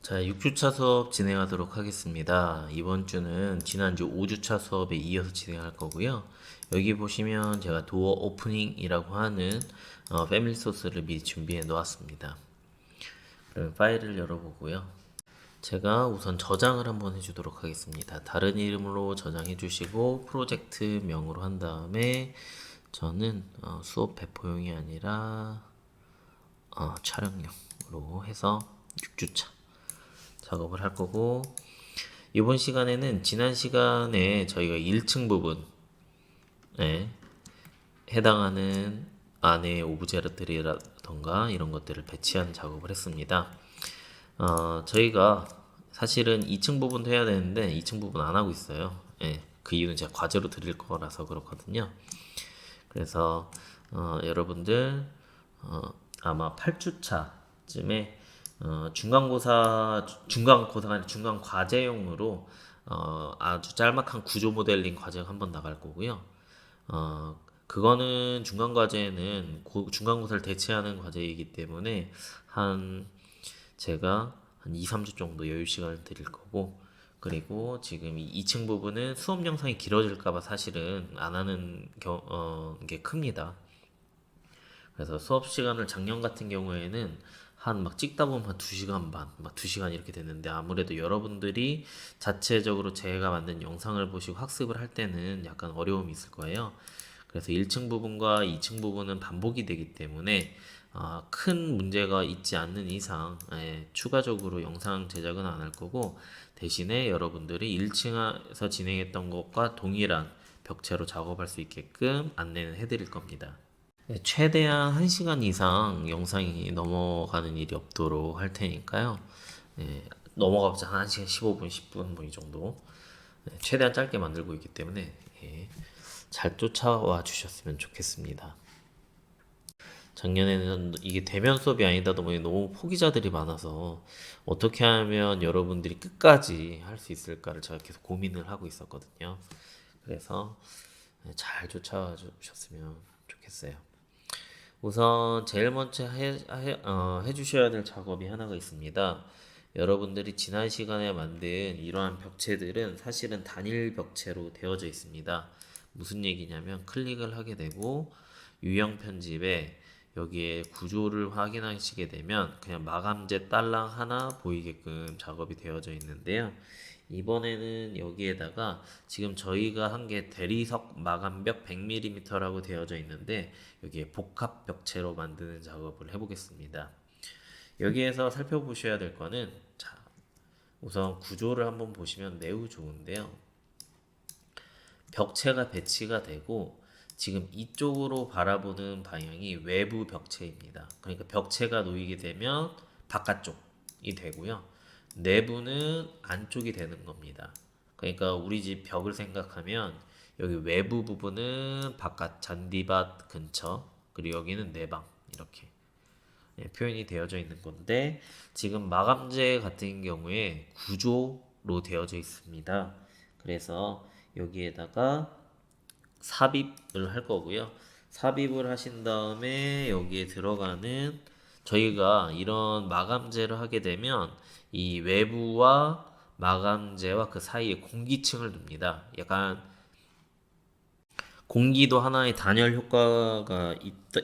자, 6주차 수업 진행하도록 하겠습니다. 이번 주는 지난주 5주차 수업에 이어서 진행할 거고요. 여기 보시면 제가 도어 오프닝이라고 하는 패밀리 소스를 미리 준비해 놓았습니다. 그럼 파일을 열어보고요. 제가 우선 저장을 한번 해주도록 하겠습니다. 다른 이름으로 저장해 주시고 프로젝트명으로 한 다음에 저는 수업 배포용이 아니라 촬영용으로 해서 6주차 작업을 할 거고, 이번 시간에는 지난 시간에 저희가 1층 부분에 해당하는 안에 오브제들이라던가 이런 것들을 배치하는 작업을 했습니다. 저희가 사실은 2층 부분도 해야 되는데 2층 부분 안 하고 있어요. 그 이유는 제가 과제로 드릴 거라서 그렇거든요. 그래서 여러분들 아마 8주차쯤에 중간고사가 아니라 중간 과제용으로 아주 짤막한 구조 모델링 과제가 한번 나갈 거고요. 그거는 중간 과제는 중간고사를 대체하는 과제이기 때문에 제가 한 2, 3주 정도 여유 시간을 드릴 거고, 그리고 지금 이 2층 부분은 수업 영상이 길어질까봐 사실은 안 하는 게 큽니다. 그래서 수업 시간을 작년 같은 경우에는 한 막 찍다 보면 한 2시간 반, 막 2시간 이렇게 됐는데, 아무래도 여러분들이 자체적으로 제가 만든 영상을 보시고 학습을 할 때는 약간 어려움이 있을 거예요. 그래서 1층 부분과 2층 부분은 반복이 되기 때문에 큰 문제가 있지 않는 이상 추가적으로 영상 제작은 안 할 거고, 대신에 여러분들이 1층에서 진행했던 것과 동일한 벽체로 작업할 수 있게끔 안내는 해드릴 겁니다. 네, 최대한 1시간 이상 영상이 넘어가는 일이 없도록 할 테니까요. 넘어가봤자 한 1시간 15분, 10분 뭐 이 정도. 최대한 짧게 만들고 있기 때문에 잘 쫓아와 주셨으면 좋겠습니다. 작년에는 이게 대면 수업이 아니다 보니 너무 포기자들이 많아서 어떻게 하면 여러분들이 끝까지 할 수 있을까를 제가 계속 고민을 하고 있었거든요. 그래서 잘 쫓아와 주셨으면 좋겠어요. 우선 제일 먼저 해주셔야 될 작업이 하나가 있습니다. 여러분들이 지난 시간에 만든 이러한 벽체들은 사실은 단일 벽체로 되어져 있습니다. 무슨 얘기냐면 클릭을 하게 되고 유형 편집에 여기에 구조를 확인하시게 되면 그냥 마감재 딸랑 하나 보이게끔 작업이 되어져 있는데요. 이번에는 여기에다가 지금 저희가 한 게 대리석 마감벽 100mm라고 되어져 있는데 여기에 복합 벽체로 만드는 작업을 해보겠습니다. 여기에서 살펴보셔야 될 거는, 자, 우선 구조를 한번 보시면 매우 좋은데요. 벽체가 배치가 되고 지금 이쪽으로 바라보는 방향이 외부 벽체입니다. 그러니까 벽체가 놓이게 되면 바깥쪽이 되고요. 내부는 안쪽이 되는 겁니다. 그러니까 우리 집 벽을 생각하면 여기 외부 부분은 바깥 잔디밭 근처, 그리고 여기는 내방, 이렇게 표현이 되어져 있는 건데, 지금 마감재 같은 경우에 구조로 되어져 있습니다. 그래서 여기에다가 삽입을 할 거고요. 삽입을 하신 다음에 여기에 들어가는, 저희가 이런 마감재를 하게 되면 이 외부와 마감재와 그 사이에 공기층을 둡니다. 약간 공기도 하나의 단열 효과가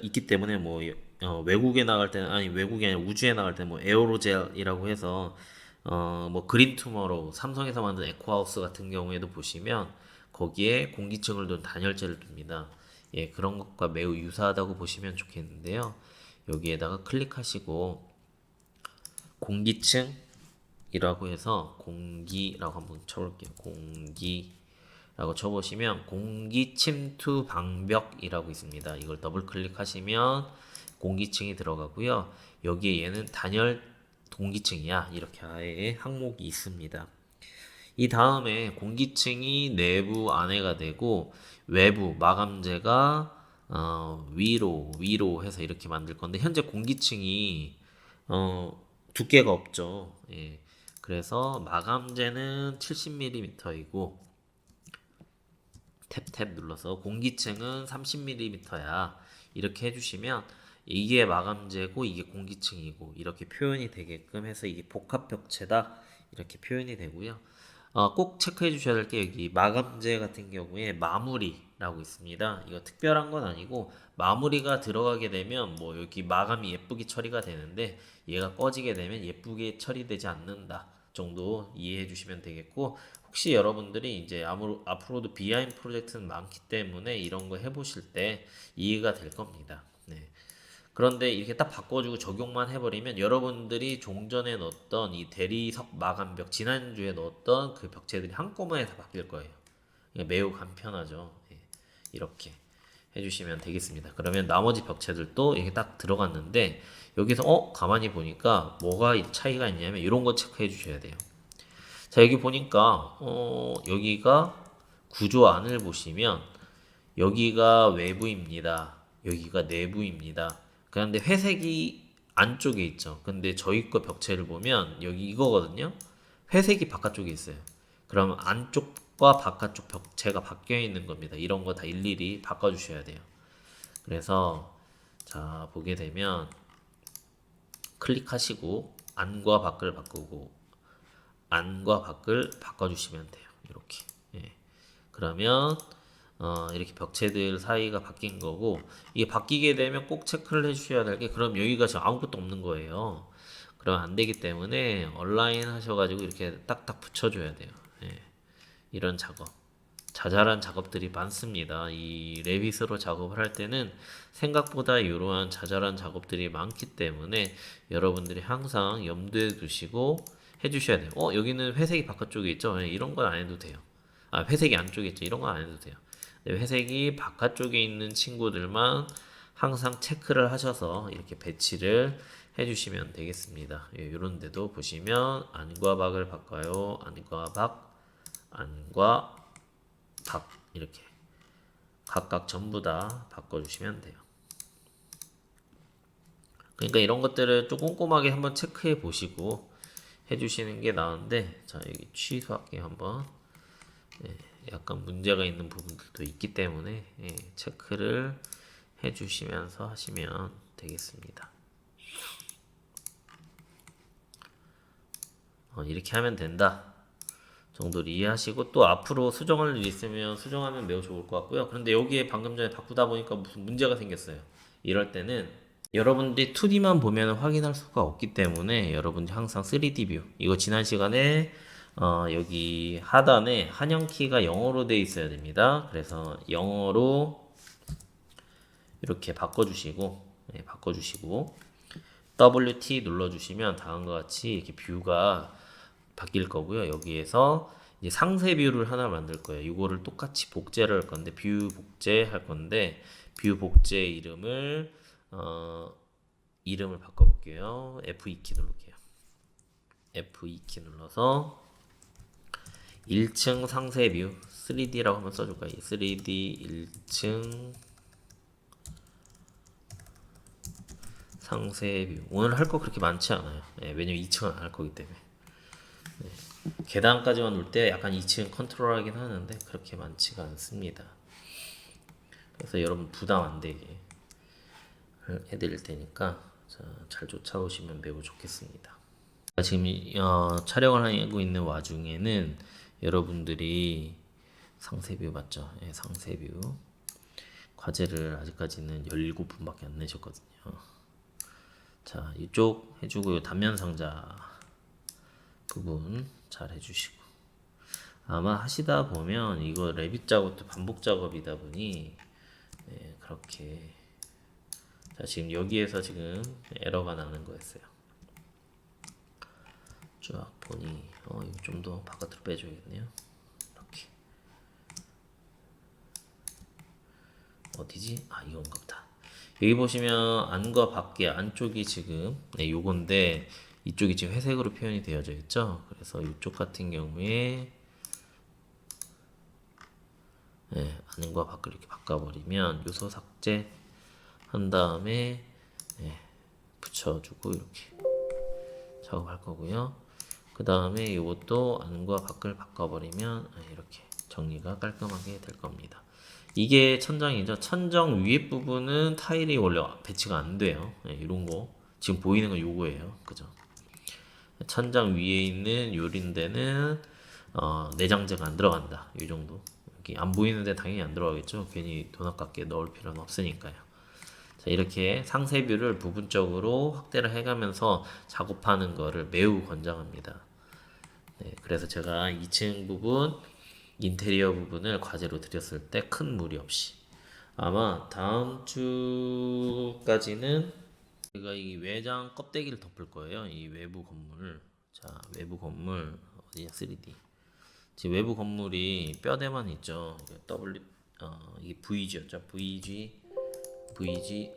있기 때문에 외국에 나갈 때는, 아니 외국이 아니라 우주에 나갈 때는 뭐 에어로젤이라고 해서 뭐 그린 투머로우 삼성에서 만든 에코하우스 같은 경우에도 보시면 거기에 공기층을 둔 단열재를 둡니다. 그런 것과 매우 유사하다고 보시면 좋겠는데요. 여기에다가 클릭하시고 공기층이라고 해서 공기라고 한번 쳐볼게요. 공기라고 쳐보시면 공기 침투 방벽이라고 있습니다. 이걸 더블 클릭하시면 공기층이 들어가고요. 여기에 얘는 단열 공기층이야, 이렇게 아예 항목이 있습니다. 이 다음에 공기층이 내부 안에가 되고 외부 마감재가 위로 해서 이렇게 만들 건데, 현재 공기층이 두께가 없죠. 그래서 마감재는 70mm이고 탭 눌러서 공기층은 30mm야, 이렇게 해주시면 이게 마감재고 이게 공기층이고 이렇게 표현이 되게끔 해서 이게 복합벽체다 이렇게 표현이 되고요. 꼭 체크해 주셔야 될 게 여기 마감재 같은 경우에 마무리라고 있습니다. 이거 특별한 건 아니고 마무리가 들어가게 되면 뭐 여기 마감이 예쁘게 처리가 되는데 얘가 꺼지게 되면 예쁘게 처리되지 않는다 정도 이해해 주시면 되겠고, 혹시 여러분들이 이제 앞으로도 비하인 프로젝트는 많기 때문에 이런 거 해보실 때 이해가 될 겁니다. 네. 그런데 이렇게 딱 바꿔주고 적용만 해버리면 여러분들이 종전에 넣었던 이 대리석 마감벽, 지난주에 넣었던 그 벽체들이 한꺼번에 다 바뀔 거예요. 매우 간편하죠. 예, 이렇게 해주시면 되겠습니다. 그러면 나머지 벽체들도 이게 딱 들어갔는데 여기서 가만히 보니까 뭐가 차이가 있냐면 이런 거 체크해 주셔야 돼요. 자, 여기 보니까 여기가 구조 안을 보시면 여기가 외부입니다. 여기가 내부입니다. 그런데 회색이 안쪽에 있죠. 근데 저희 거 벽체를 보면 여기 이거거든요. 회색이 바깥쪽에 있어요. 그럼 안쪽과 바깥쪽 벽체가 바뀌어 있는 겁니다. 이런 거 다 일일이 바꿔주셔야 돼요. 그래서 자 보게 되면 클릭하시고 안과 밖을 바꾸고 안과 밖을 바꿔주시면 돼요. 이렇게. 예. 그러면 이렇게 벽체들 사이가 바뀐 거고, 이게 바뀌게 되면 꼭 체크를 해주셔야 될 게, 그럼 여기가 지금 아무것도 없는 거예요. 그러면 안 되기 때문에 온라인 하셔가지고 이렇게 딱딱 붙여줘야 돼요. 예. 이런 작업. 자잘한 작업들이 많습니다. 이 레빗으로 작업을 할 때는 생각보다 이러한 자잘한 작업들이 많기 때문에 여러분들이 항상 염두에 두시고 해주셔야 돼요. 여기는 회색이 바깥쪽에 있죠? 네, 이런 건 안 해도 돼요. 회색이 안쪽에 있죠? 이런 건 안 해도 돼요. 네, 회색이 바깥쪽에 있는 친구들만 항상 체크를 하셔서 이렇게 배치를 해주시면 되겠습니다. 이런 데도 보시면 안과 밖을 바꿔요. 안과 밖, 안과 밖 이렇게 각각 전부 다 바꿔주시면 돼요. 그러니까 이런 것들을 좀 꼼꼼하게 한번 체크해 보시고 해주시는 게 나은데, 자 여기 취소할게 한번. 약간 문제가 있는 부분들도 있기 때문에 체크를 해주시면서 하시면 되겠습니다. 이렇게 하면 된다 정도를 이해하시고, 또 앞으로 수정할 일 있으면 수정하면 매우 좋을 것 같고요. 그런데 여기에 방금 전에 바꾸다 보니까 무슨 문제가 생겼어요. 이럴 때는 여러분들이 2D만 보면 확인할 수가 없기 때문에 여러분들이 항상 3D 뷰, 이거 지난 시간에 여기 하단에 한영키가 영어로 되어 있어야 됩니다. 그래서 영어로 이렇게 바꿔주시고 WT 눌러주시면 다음과 같이 이렇게 뷰가 바뀔 거고요. 여기에서 이제 상세 뷰를 하나 만들 거예요. 이거를 똑같이 복제를 할 건데 뷰 복제 할 건데 뷰 복제 이름을 바꿔볼게요. F2키 누를게요. F2키 눌러서 1층 상세 뷰 3D라고 한번 써줄까요? 3D 1층 상세 뷰. 오늘 할 거 그렇게 많지 않아요. 왜냐면 2층은 안 할 거기 때문에. 계단까지만 올 때 약간 2층 컨트롤하긴 하는데 그렇게 많지가 않습니다. 그래서 여러분 부담 안 되게 해드릴 테니까 잘 쫓아오시면 매우 좋겠습니다. 지금 촬영을 하고 있는 와중에는 여러분들이 상세뷰 맞죠? 상세뷰 과제를 아직까지는 17분밖에 안 내셨거든요. 자, 이쪽 해주고 단면 상자 부분 잘 해주시고, 아마 하시다 보면 이거 레빗 작업도 반복 작업이다 보니 그렇게. 자, 지금 여기에서 지금 에러가 나는 거였어요. 쫙 보니 이거 좀 더 바깥으로 빼줘야겠네요. 이렇게 어디지? 이건가 보다. 여기 보시면 안과 밖에 안쪽이 지금 요건데 이쪽이 지금 회색으로 표현이 되어져 있죠. 그래서 이쪽 같은 경우에 안과 밖을 이렇게 바꿔버리면 요소 삭제 한 다음에 붙여주고 이렇게 작업할 거고요. 그 다음에 이것도 안과 밖을 바꿔버리면 이렇게 정리가 깔끔하게 될 겁니다. 이게 천장이죠. 천정 위에 부분은 타일이 원래 배치가 안 돼요. 네, 이런 거 지금 보이는 건 요거예요. 그죠? 천장 위에 있는 요린데는 내장재가 안 들어간다. 이 정도. 여기 안 보이는데 당연히 안 들어가겠죠. 괜히 돈 아깝게 넣을 필요는 없으니까요. 자, 이렇게 상세뷰를 부분적으로 확대를 해가면서 작업하는 거를 매우 권장합니다. 네, 그래서 제가 2층 부분, 인테리어 부분을 과제로 드렸을 때 큰 무리 없이 아마 다음 주까지는 제가 이 외장 껍데기를 덮을 거예요. 이 외부 건물. 자, 외부 건물 어디야? 3D. 지금 외부 건물이 뼈대만 있죠. 이게 이게 VG였죠. VG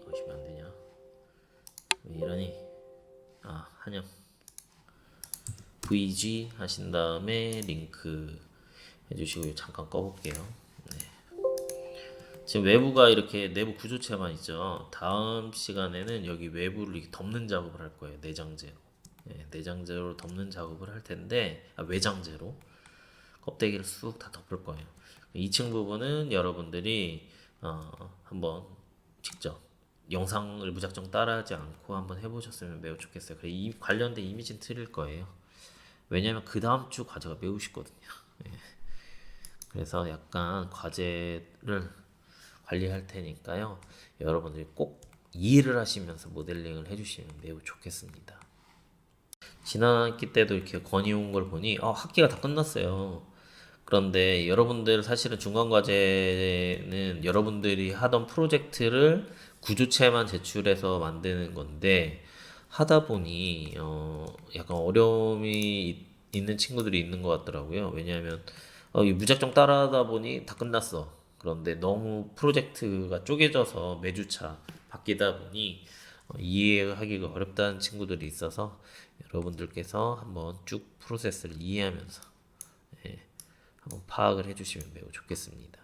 하시면 안 되냐? 왜 이러니? 한영. VG 하신 다음에 링크 해주시고 잠깐 꺼볼게요. 네. 지금 외부가 이렇게 내부 구조체만 있죠. 다음 시간에는 여기 외부를 이렇게 덮는 작업을 할 거예요. 내장재로. 네, 내장재로 덮는 작업을 할 텐데, 외장재로 껍데기를 쑥 다 덮을 거예요. 2층 부분은 여러분들이 한번 직접 영상을 무작정 따라하지 않고 한번 해보셨으면 매우 좋겠어요. 그래, 이 관련된 이미지는 틀릴 거예요. 왜냐면 그 다음 주 과제가 매우 쉽거든요. 예. 그래서 약간 과제를 관리할 테니까요. 여러분들이 꼭 이해를 하시면서 모델링을 해주시면 매우 좋겠습니다. 지난 학기 때도 이렇게 건의온 걸 보니 학기가 다 끝났어요. 그런데 여러분들 사실은 중간 과제는 여러분들이 하던 프로젝트를 구조체만 제출해서 만드는 건데 하다 보니 약간 어려움이 있는 친구들이 있는 것 같더라고요. 왜냐하면 이 무작정 따라하다 보니 다 끝났어. 그런데 너무 프로젝트가 쪼개져서 매주차 바뀌다 보니 이해하기가 어렵다는 친구들이 있어서 여러분들께서 한번 쭉 프로세스를 이해하면서 한번 파악을 해주시면 매우 좋겠습니다.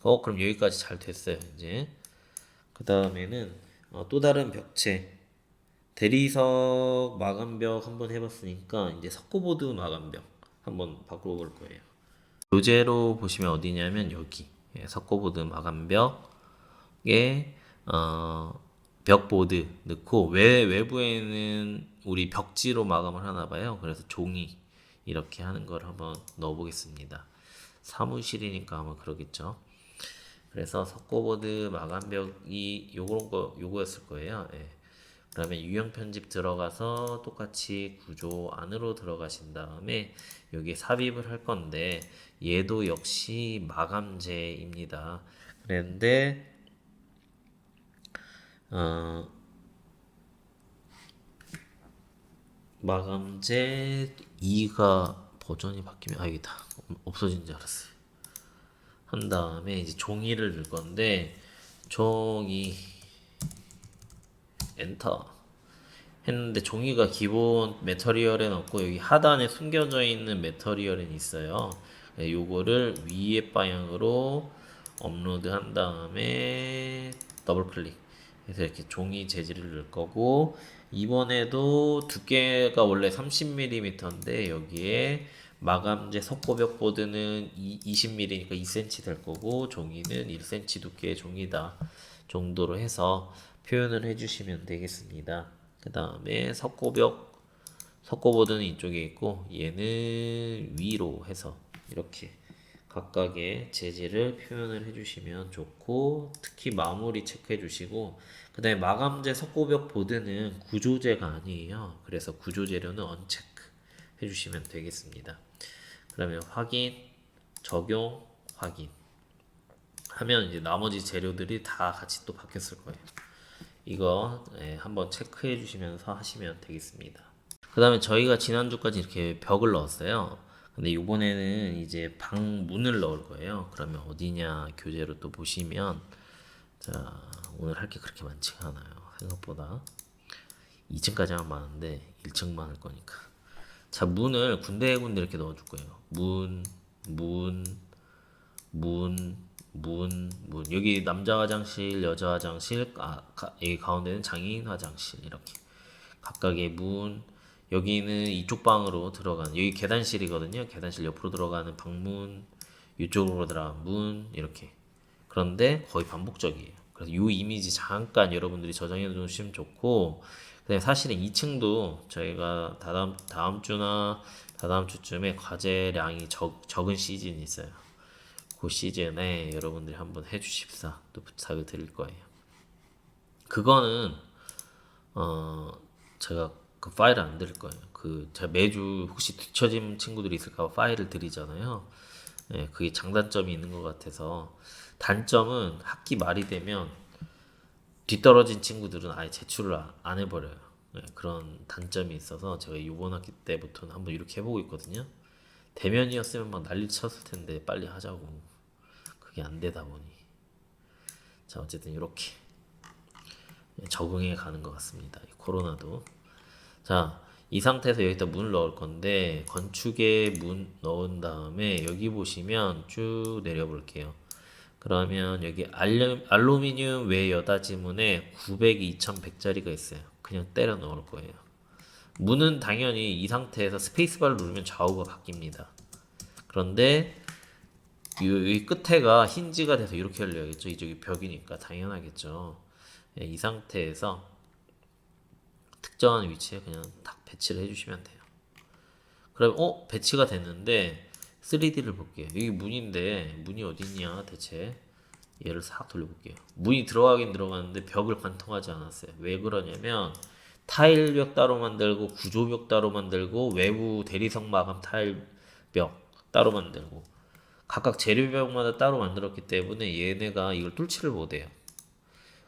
그럼 여기까지 잘 됐어요. 이제 그 다음에는 또 다른 벽체 대리석 마감벽 한번 해봤으니까 이제 석고보드 마감벽 한번 바꿔볼 거예요. 교재로 보시면 어디냐면 여기 석고보드 마감벽에 벽보드 넣고 외부에는 우리 벽지로 마감을 하나 봐요. 그래서 종이 이렇게 하는 걸 한번 넣어 보겠습니다. 사무실이니까 아마 그러겠죠. 그래서 석고보드 마감벽이 요거였을 거예요. 예. 그다음에 유형 편집 들어가서 똑같이 구조 안으로 들어가신 다음에 여기 삽입을 할 건데 얘도 역시 마감재입니다. 그런데 마감재 2가 버전이 바뀌면 여기다 없어진 줄 알았어요. 한 다음에 이제 종이를 넣을 건데 종이 엔터 했는데 종이가 기본 매터리얼에 넣고 여기 하단에 숨겨져 있는 매터리얼에 있어요. 요거를 위에 방향으로 업로드 한 다음에 더블 클릭 해서 이렇게 종이 재질을 넣을 거고 이번에도 두께가 원래 30mm인데 여기에 마감재 석고벽 보드는 20mm니까 2cm 될 거고 종이는 1cm 두께의 종이다 정도로 해서 표현을 해주시면 되겠습니다. 그 다음에 석고보드는 이쪽에 있고 얘는 위로 해서 이렇게 각각의 재질을 표현을 해주시면 좋고 특히 마무리 체크해 주시고 그 다음에 마감재 석고벽 보드는 구조재가 아니에요. 그래서 구조 재료는 언체크 해주시면 되겠습니다. 그러면 확인, 적용, 확인 하면 이제 나머지 재료들이 다 같이 또 바뀌었을 거예요. 이거 한번 체크해 주시면서 하시면 되겠습니다. 그 다음에 저희가 지난주까지 이렇게 벽을 넣었어요. 근데 이번에는 이제 방문을 넣을 거예요. 그러면 어디냐 교재로 또 보시면 자 오늘 할 게 그렇게 많지가 않아요. 생각보다 2층까지만 많은데 1층만 할 거니까 자 문을 군데군데 이렇게 넣어줄 거예요. 문 여기 남자 화장실 여자 화장실 여기 가운데는 장애인 화장실 이렇게 각각의 문 여기는 이쪽 방으로 들어가는 여기 계단실이거든요. 계단실 옆으로 들어가는 방문 이쪽으로 들어가 문 이렇게. 그런데 거의 반복적이에요. 그래서 이 이미지 잠깐 여러분들이 저장해 두시면 좋고, 그다음에 사실은 2층도 저희가 다음 주나 다다음 주쯤에 과제량이 적은 시즌이 있어요. 그 시즌에 여러분들이 한번 해주십사 또 부탁을 드릴 거예요. 그거는 제가 그 파일을 안 드릴 거예요. 그 제가 매주 혹시 뒤처진 친구들이 있을까 봐 파일을 드리잖아요. 예, 그게 장단점이 있는 것 같아서. 단점은 학기 말이 되면 뒤떨어진 친구들은 아예 제출을 안 해버려요. 예, 그런 단점이 있어서 제가 이번 학기 때부터는 한번 이렇게 해보고 있거든요. 대면이었으면 막 난리 쳤을 텐데 빨리 하자고. 그게 안 되다 보니. 자, 어쨌든 이렇게 적응해 가는 것 같습니다. 이 코로나도. 자, 이 상태에서 여기다 문을 넣을 건데, 건축에 문 넣은 다음에 여기 보시면 쭉 내려볼게요. 그러면 여기 알루미늄 외 여닫이문에 900, 2100짜리가 있어요. 그냥 때려 넣을 거예요. 문은 당연히 이 상태에서 스페이스바를 누르면 좌우가 바뀝니다. 그런데 이 끝에가 힌지가 돼서 이렇게 열려야겠죠. 이쪽이 벽이니까 당연하겠죠. 예, 이 상태에서 특정한 위치에 그냥 딱 배치를 해주시면 돼요. 그럼 배치가 됐는데 3D를 볼게요. 여기 문인데 문이 어딨냐 대체. 얘를 싹 돌려볼게요. 문이 들어가긴 들어갔는데 벽을 관통하지 않았어요. 왜 그러냐면 타일벽 따로 만들고 구조벽 따로 만들고 외부 대리석 마감 타일벽 따로 만들고 각각 재료벽마다 따로 만들었기 때문에 얘네가 이걸 뚫지를 못해요.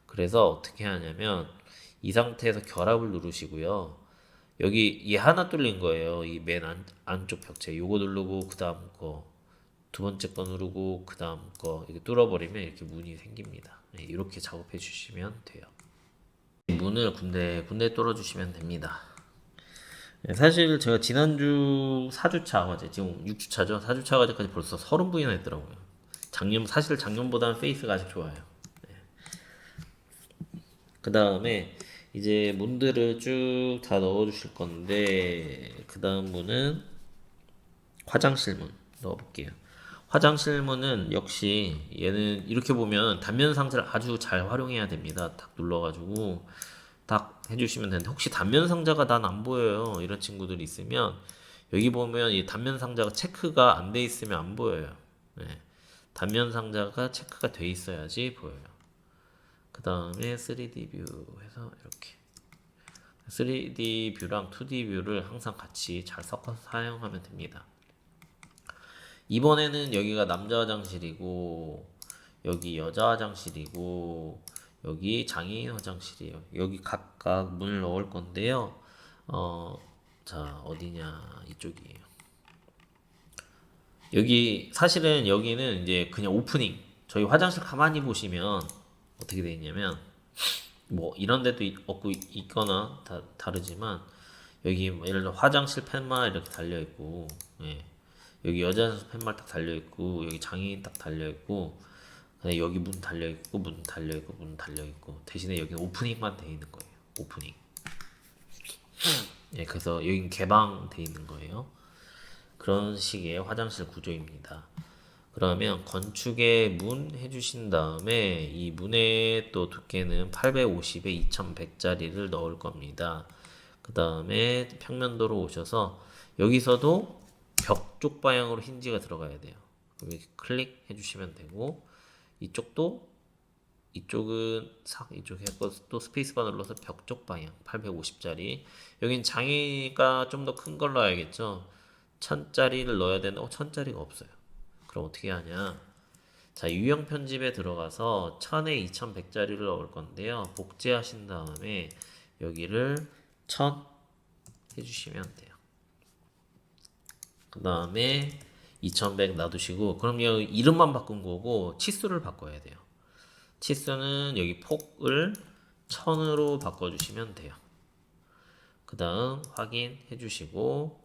그래서 어떻게 하냐면 이 상태에서 결합을 누르시고요. 여기 얘 하나 뚫린 거예요. 이 맨 안쪽 벽체. 요거 누르고 그 다음 거 두 번째 거 누르고 그 다음 거 이렇게 뚫어버리면 이렇게 문이 생깁니다. 네, 이렇게 작업해 주시면 돼요. 문을 군데 뚫어주시면 됩니다. 네, 사실 제가 지난주 4주차 과제, 지금 6주차죠. 4주차 과제까지 벌써 30분이나 했더라고요. 사실 작년보다는 페이스가 아직 좋아요. 그 다음에 이제 문들을 쭉 다 넣어 주실 건데, 그 다음 문은 화장실 문 넣어 볼게요. 화장실 문은 역시 얘는 이렇게 보면 단면 상자를 아주 잘 활용해야 됩니다. 딱 눌러가지고 딱 해주시면 되는데, 혹시 단면 상자가 난 안 보여요 이런 친구들이 있으면 여기 보면 이 단면 상자가 체크가 안 돼 있으면 안 보여요. 네. 단면 상자가 체크가 돼 있어야지 보여요. 그 다음에 3D 뷰 해서 이렇게 3D 뷰랑 2D 뷰를 항상 같이 잘 섞어서 사용하면 됩니다. 이번에는 여기가 남자 화장실이고 여기 여자 화장실이고 여기 장애인 화장실이에요. 여기 각각 문을 넣을 건데요. 자, 어디냐, 이쪽이에요. 여기 사실은 여기는 이제 그냥 오프닝. 저희 화장실 가만히 보시면 어떻게 되어 있냐면 뭐 이런 데도 없고 있거나 다르지만 여기 뭐 예를 들어 화장실 펜만 이렇게 달려 있고, 예. 여기 여자 펜만 딱 달려 있고 여기 장애인 딱 달려 있고, 그다음에 여기 문 달려 있고 문 달려 있고 문 달려 있고, 대신에 여기는 오프닝만 돼 있는 거예요. 오프닝. 예, 그래서 여긴 개방돼 있는 거예요. 그런 식의 화장실 구조입니다. 그러면 건축에 문 해주신 다음에 이 문의 또 두께는 850에 2100짜리를 넣을 겁니다. 그 다음에 평면도로 오셔서 여기서도 벽 쪽 방향으로 힌지가 들어가야 돼요. 이렇게 클릭 해주시면 되고, 이쪽은 이쪽 해서 또 스페이스바 눌러서 벽 쪽 방향 850짜리. 여긴 장애가 좀 더 큰 걸 넣어야겠죠. 1000짜리를 넣어야 되는데 1000짜리가 없어요. 그럼 어떻게 하냐? 자, 유형 편집에 들어가서 1000에 2100짜리를 넣을 건데요. 복제하신 다음에 여기를 1000 해주시면 돼요. 그 다음에 2100 놔두시고, 그럼 여기 이름만 바꾼 거고 치수를 바꿔야 돼요. 치수는 여기 폭을 1000으로 바꿔주시면 돼요. 그 다음 확인해 주시고,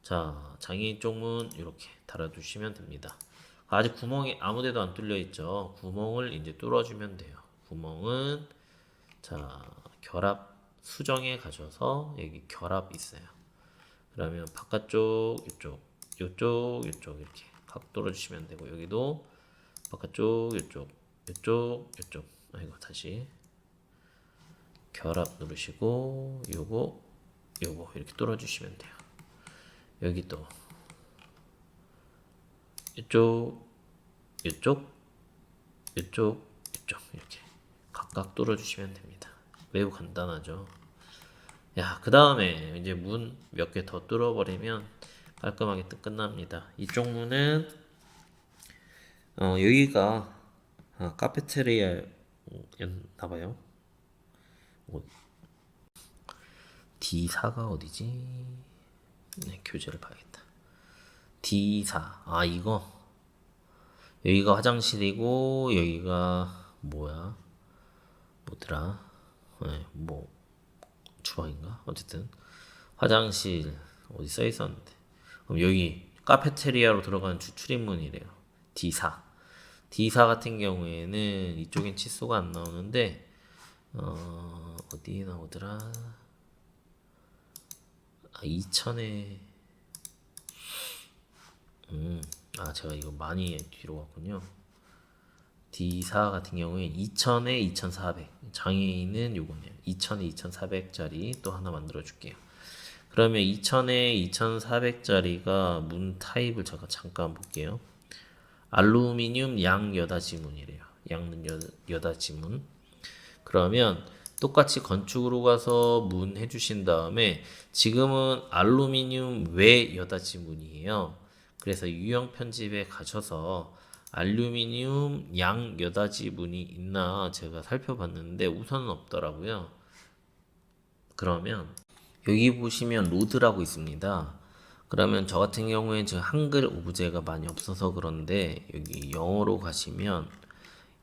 자, 장애인 쪽문 이렇게 달아주시면 됩니다. 아직 구멍이 아무데도 안 뚫려 있죠. 구멍을 이제 뚫어주면 돼요. 구멍은 자, 결합 수정에 가셔서 여기 결합 있어요. 그러면 바깥쪽 이쪽 이쪽 이쪽 이렇게 확 뚫어주시면 되고 여기도 바깥쪽 이쪽 아이고 다시 결합 누르시고 요거 이렇게 뚫어주시면 돼요. 여기도 이쪽 이렇게 각각 뚫어주시면 됩니다. 매우 간단하죠. 야, 그 다음에 이제 문 몇 개 더 뚫어버리면 깔끔하게 끝납니다. 이쪽 문은 여기가 카페테리아였나봐요. D4가 어디지? 네, 교재를 봐야겠다. D4. 이거 여기가 화장실이고 여기가 뭐더라? 네, 주방인가? 어쨌든 화장실 어디 써 있었는데. 그럼 여기 카페테리아로 들어가는 출입문이래요. D4. D4 같은 경우에는 이쪽엔 치수가 안 나오는데 어디에 나오더라? 2000에 제가 이거 많이 뒤로 갔군요. D4 같은 경우에 2000에 2400 장애인은 요거네요. 2000에 2400짜리 또 하나 만들어 줄게요. 그러면 2000에 2400짜리가 문 타입을 제가 잠깐 볼게요. 알루미늄 양여닫이문이래요. 양여닫이문. 그러면 똑같이 건축으로 가서 문 해주신 다음에 지금은 알루미늄 외여닫이문이에요. 그래서 유형 편집에 가셔서 알루미늄 양여닫이문이 있나 제가 살펴봤는데 우선은 없더라고요. 그러면 여기 보시면 로드라고 있습니다. 그러면 저 같은 경우에 지금 한글 오브제가 많이 없어서 그런데 여기 영어로 가시면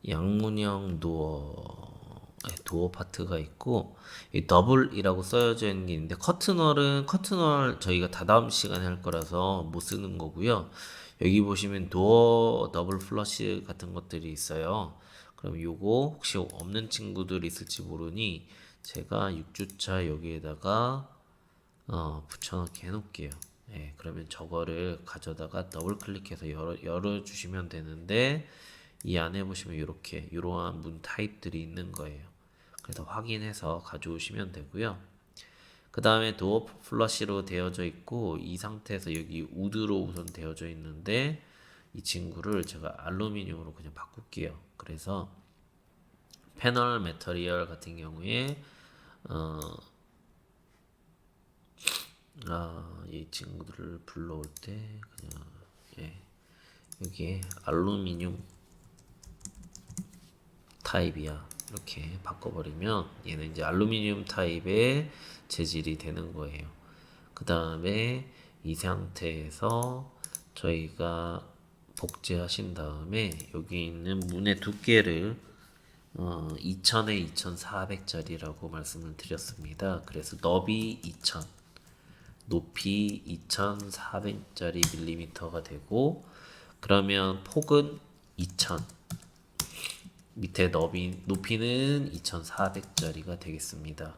양문형 도어 파트가 있고 이 더블이라고 써져 있는 게 있는데 커튼홀 저희가 다다음 시간에 할 거라서 못 쓰는 거고요. 여기 보시면 도어 더블 플러시 같은 것들이 있어요. 그럼 요거 혹시 없는 친구들 있을지 모르니 제가 6주차 여기에다가 붙여넣기 해놓을게요. 네, 그러면 저거를 가져다가 더블 클릭해서 열어주시면 되는데 이 안에 보시면 이러한 문 타입들이 있는 거예요. 그래서 확인해서 가져오시면 되고요. 그 다음에 도어 플러시로 되어져 있고 이 상태에서 여기 우드로 우선 되어져 있는데 이 친구를 제가 알루미늄으로 그냥 바꿀게요. 그래서 패널 매터리얼 같은 경우에 이 친구들을 불러올 때 그냥 여기에 알루미늄 타입이야 이렇게 바꿔버리면 얘는 이제 알루미늄 타입의 재질이 되는 거예요. 그 다음에 이 상태에서 저희가 복제하신 다음에 여기 있는 문의 두께를 2000에 2400짜리라고 말씀을 드렸습니다. 그래서 너비 2000 높이 2400짜리 밀리미터가 되고 그러면 폭은 2000 밑에 높이는 2400짜리가 되겠습니다.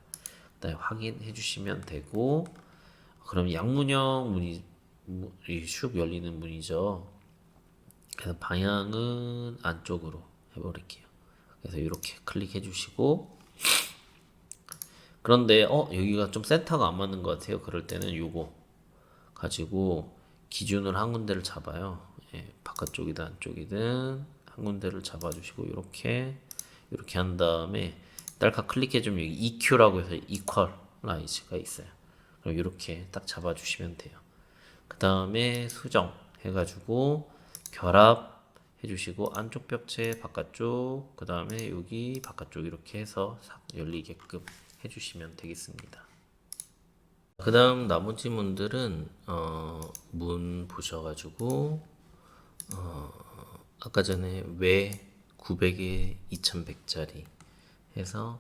그다음에 확인해 주시면 되고 그럼 양문형 문이 슉 열리는 문이죠. 그래서 방향은 안쪽으로 해버릴게요. 그래서 이렇게 클릭해 주시고 그런데 여기가 좀 센터가 안 맞는 것 같아요. 그럴 때는 요거 가지고 기준을 한 군데를 잡아요. 바깥쪽이든 안쪽이든 한 군데를 잡아주시고 이렇게 한 다음에 딸깍 클릭해주면 여기 EQ라고 해서 이퀄라이즈가 있어요. 그럼 이렇게 딱 잡아주시면 돼요. 그 다음에 수정 해가지고 결합 해주시고 안쪽 벽체 바깥쪽 그 다음에 여기 바깥쪽 이렇게 해서 싹 열리게끔 해주시면 되겠습니다. 그 다음 나머지 문들은 문 보셔가지고 아까 전에 왜 900에 2100짜리 해서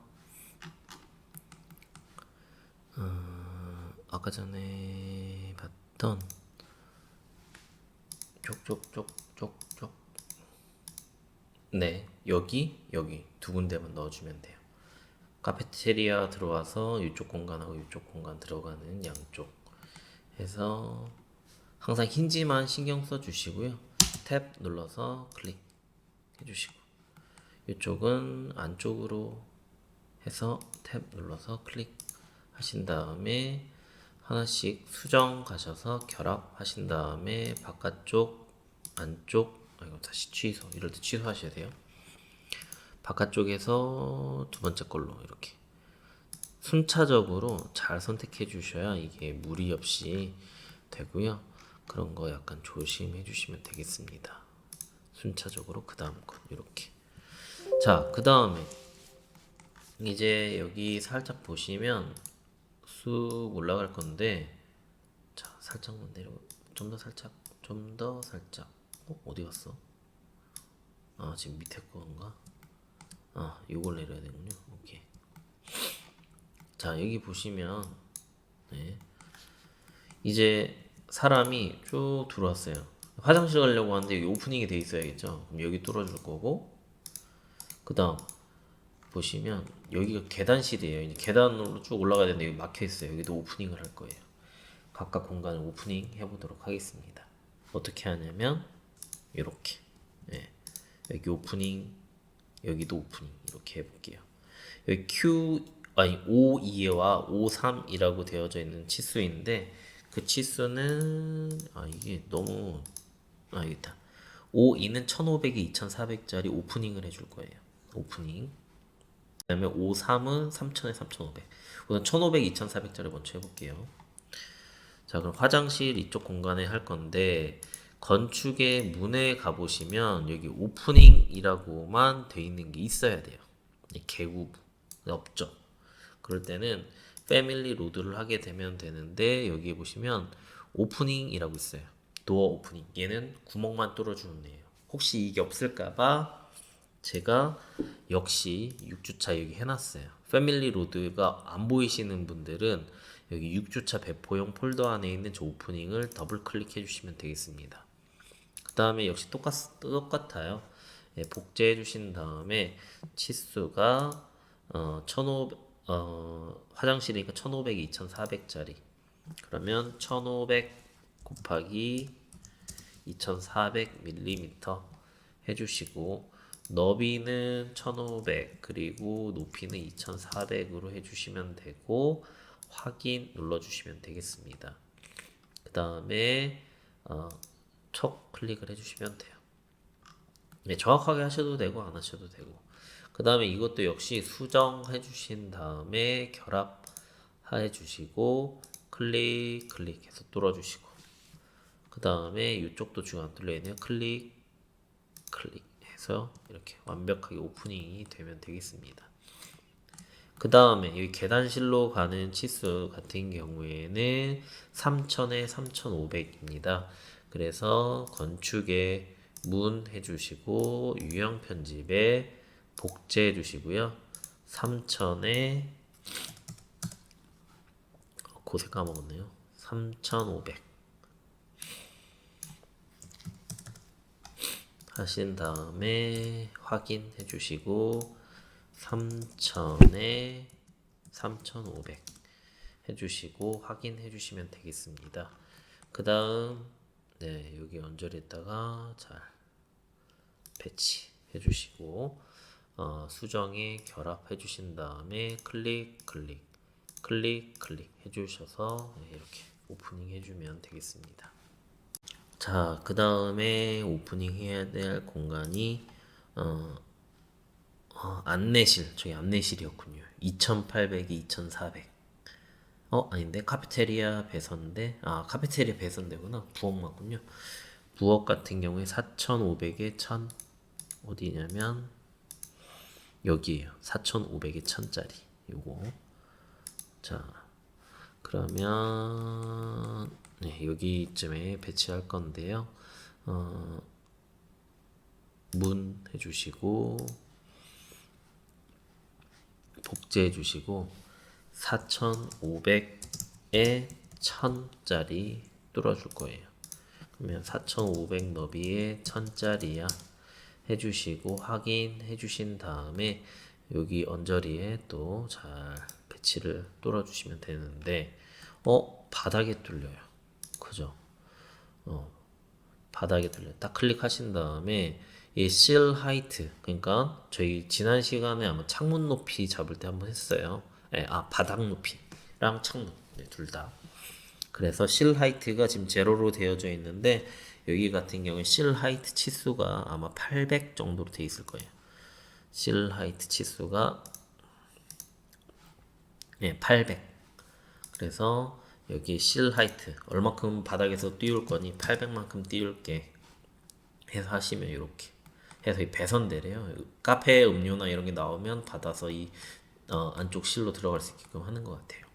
아까 전에 봤던 쪽쪽쪽쪽쪽 네 여기 두 군데만 넣어주면 돼요. 카페테리아 들어와서 이쪽 공간하고 이쪽 공간 들어가는 양쪽 해서 항상 힌지만 신경 써 주시고요. 탭 눌러서 클릭 해주시고, 이쪽은 안쪽으로 해서 탭 눌러서 클릭 하신 다음에 하나씩 수정 가셔서 결합하신 다음에 바깥쪽, 안쪽, 이거 다시 취소, 이럴 때 취소하셔야 돼요. 바깥쪽에서 두 번째 걸로 이렇게 순차적으로 잘 선택해 주셔야 이게 무리 없이 되고요. 그런 거 약간 조심해 주시면 되겠습니다. 순차적으로 그 다음 건 이렇게. 자, 그 다음에 이제 여기 살짝 보시면 쑥 올라갈 건데, 자, 살짝만 내려, 좀 더 살짝, 좀 더 살짝. 어디 갔어? 아, 지금 밑에 건가? 아, 요걸 내려야 되군요. 오케이. 자, 여기 보시면, 네, 이제 사람이 쭉 들어왔어요. 화장실 가려고 하는데 여기 오프닝이 돼 있어야겠죠. 그럼 여기 뚫어줄 거고, 그 다음 보시면 여기가 계단실이에요. 이제 계단으로 쭉 올라가야 되는데 여기 막혀 있어요. 여기도 오프닝을 할 거예요. 각각 공간을 오프닝 해보도록 하겠습니다. 어떻게 하냐면 이렇게, 예, 여기 오프닝, 여기도 오프닝 이렇게 해볼게요. 여기 O2와 O3이라고 되어져 있는 치수인데, 그 치수는 이게 너무 알겠다. O2는 1500에 2400짜리 오프닝을 해줄 거예요. 오프닝. 그 다음에 O3은 3000에 3500. 우선 1500, 2400짜리 먼저 해볼게요. 자, 그럼 화장실 이쪽 공간에 할 건데, 건축의 문에 가보시면 여기 오프닝이라고만 돼 있는 게 있어야 돼요. 개구부 없죠. 그럴 때는 패밀리 로드를 하게 되면 되는데, 여기 보시면 오프닝이라고 있어요. 도어 오프닝. 얘는 구멍만 뚫어주는 애예요. 혹시 이게 없을까봐 제가 역시 6주차 여기 해놨어요. 패밀리 로드가 안 보이시는 분들은 여기 6주차 배포용 폴더 안에 있는 저 오프닝을 더블 클릭해 주시면 되겠습니다. 그 다음에 역시 똑같아요. 예, 복제해 주신 다음에 치수가 1500, 화장실이니까 1500, 2400짜리. 그러면 1500 곱하기 2400mm 해주시고, 너비는 1500 그리고 높이는 2400으로 해주시면 되고, 확인 눌러주시면 되겠습니다. 그 다음에 촉 클릭을 해주시면 돼요. 네, 정확하게 하셔도 되고 안 하셔도 되고. 그 다음에 이것도 역시 수정해 주신 다음에 결합해 주시고 클릭해서 뚫어주시고, 그 다음에 이쪽도 지금 안 뚫려있네요. 클릭해서 이렇게 완벽하게 오프닝이 되면 되겠습니다. 그 다음에 여기 계단실로 가는 치수 같은 경우에는 3000에 3500입니다. 그래서 건축에 문 해주시고 유형 편집에 복제해 주시고요. 3000에 고세 까먹었네요. 3500 하신 다음에 확인해 주시고 3000에 3500 해주시고 확인해 주시면 되겠습니다. 그 다음 네, 여기 언저리에다가 잘 배치해 주시고 수정에 결합해 주신 다음에 클릭 해 주셔서 이렇게 오프닝 해주면 되겠습니다. 자, 그 다음에 오프닝 해야 될 공간이 안내실, 저기 안내실이었군요. 2800이 2400. 아닌데 카페테리아 배선대. 카페테리아 배선대구나. 부엌 맞군요. 부엌 같은 경우에 4500에 1000. 어디냐면 여기에요. 4500에 1000짜리 요거. 자, 그러면 네, 여기쯤에 배치할 건데요. 문 해주시고 복제해 주시고 4500에 1000짜리 뚫어줄 거예요. 그러면 4500 너비에 1000짜리야 해주시고 확인해 주신 다음에 여기 언저리에 또 잘 배치를 뚫어 주시면 되는데 바닥에 뚫려요. 그죠? 바닥에 들려. 딱 클릭하신 다음에 이 seal height, 그러니까 저희 지난 시간에 아마 창문 높이 잡을 때 한번 했어요. 예, 바닥 높이랑 창문, 네, 둘 다. 그래서 seal height가 지금 제로로 되어져 있는데 여기 같은 경우에 seal height 치수가 아마 800 정도로 돼 있을 거예요. seal height 치수가 800. 그래서 여기 seal height 얼마큼 바닥에서 띄울 거니 800만큼 띄울게 해서 하시면 이렇게 해서 이 배선대래요. 카페 음료나 이런 게 나오면 받아서 이 안쪽 실로 들어갈 수 있게끔 하는 것 같아요.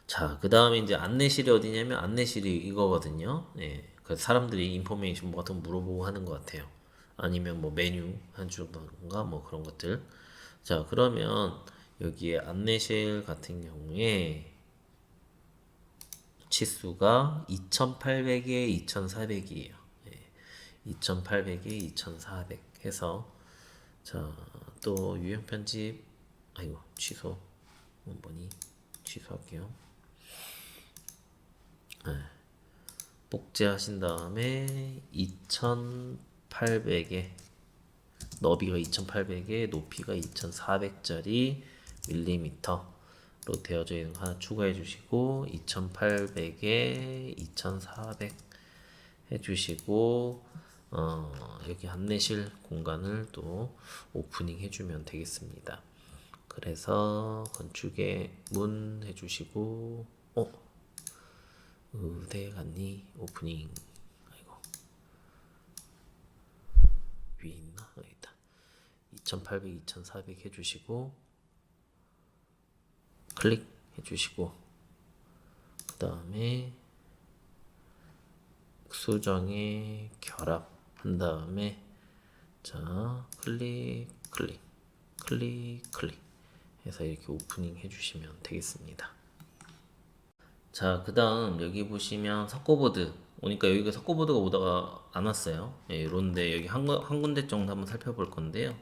자, 그 다음에 이제 안내실이 어디냐면 안내실이 이거거든요. 예. 그래서 사람들이 인포메이션 뭐 같은 거 물어보고 하는 것 같아요. 아니면 뭐 메뉴 해주던가 뭐 그런 것들. 자, 그러면 여기에 안내실 같은 경우에 치수가 2800에 2400이에요. 예. 2800에 2400 해서 자, 또 유형 편집 아이고 취소 뭐니 취소할게요. 네. 복제하신 다음에 2800에 너비가 2800에 높이가 2400짜리 밀리미터로 되어져 있는 거 하나 추가해 주시고 2800에 2400 해주시고 여기 안내실 공간을 또 오프닝 해주면 되겠습니다. 그래서 건축에 문 해주시고 의대 갔니? 오프닝. 아이고 위에 있나? 여기 있다. 2800, 2400 해주시고 클릭 해주시고 그 다음에 수정에 결합한 다음에 자 클릭 클릭 클릭 클릭 해서 이렇게 오프닝 해주시면 되겠습니다. 자, 그 다음 여기 보시면 석고보드 오니까 여기가 석고보드가 오다가 안 왔어요. 예, 이런데 여기 한 군데 정도 한번 살펴볼 건데요.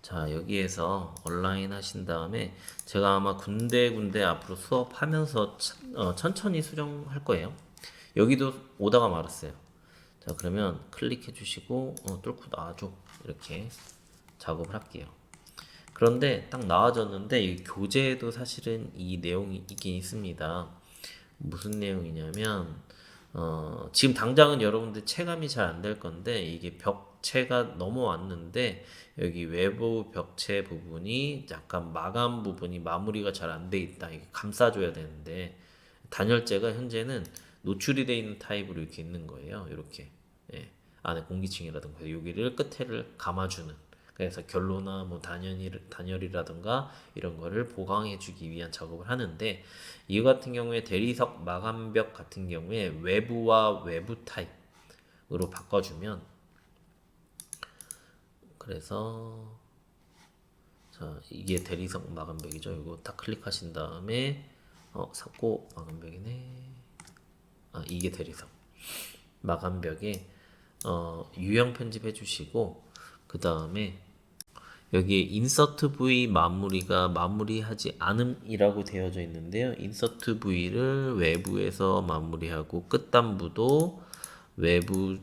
자, 여기에서 온라인 하신 다음에 제가 아마 군데군데 앞으로 수업하면서 천천히 수정할 거예요. 여기도 오다가 말았어요. 자, 그러면 클릭해 주시고 뚫고 나와줘 이렇게 작업을 할게요. 그런데 딱 나와졌는데 이 교재에도 사실은 이 내용이 있긴 있습니다. 무슨 내용이냐면 지금 당장은 여러분들 체감이 잘 안 될 건데 이게 벽체가 넘어왔는데 여기 외부 벽체 부분이 약간 마감 부분이 마무리가 잘 안 돼 있다. 이게 감싸줘야 되는데 단열재가 현재는 노출이 되어 있는 타입으로 이렇게 있는 거예요. 이렇게 예. 안에 공기층이라든가 여기를 끝에를 감아주는 그래서 결로나 뭐 단열이라든가 이런 거를 보강해주기 위한 작업을 하는데 이 같은 경우에 대리석 마감벽 같은 경우에 외부와 외부 타입으로 바꿔주면 그래서 자 이게 대리석 마감벽이죠. 이거 딱 클릭하신 다음에 삭고 마감벽이네. 이게 대리석 마감벽에 유형 편집해 주시고 그 다음에 여기에 인서트 부위 마무리가 마무리하지 않음이라고 되어져 있는데요. 인서트 부위를 외부에서 마무리하고 끝단부도 외부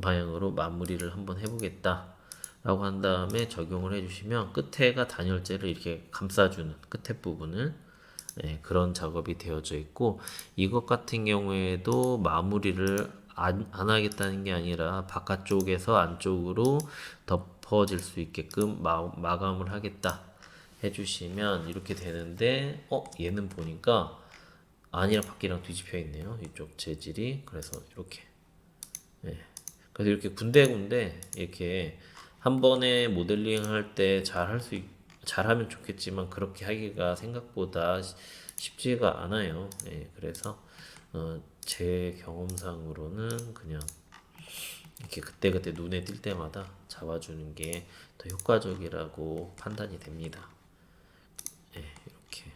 방향으로 마무리를 한번 해보겠다 라고 한 다음에 적용을 해주시면 끝에가 단열재를 이렇게 감싸주는 끝에 부분을 그런 작업이 되어져 있고 이것 같은 경우에도 마무리를 안 하겠다는 게 아니라 바깥쪽에서 안쪽으로 덮어질 수 있게끔 마감을 하겠다 해주시면 이렇게 되는데 얘는 보니까 안이랑 밖이랑 뒤집혀 있네요. 이쪽 재질이 그래서 이렇게 그래서 이렇게 군데군데 이렇게 한 번에 모델링 할 때 잘하면 좋겠지만 그렇게 하기가 생각보다 쉽지가 않아요. 그래서 제 경험상으로는 그냥 이렇게 그때그때 눈에 띌 때마다 잡아주는 게 더 효과적이라고 판단이 됩니다. 이렇게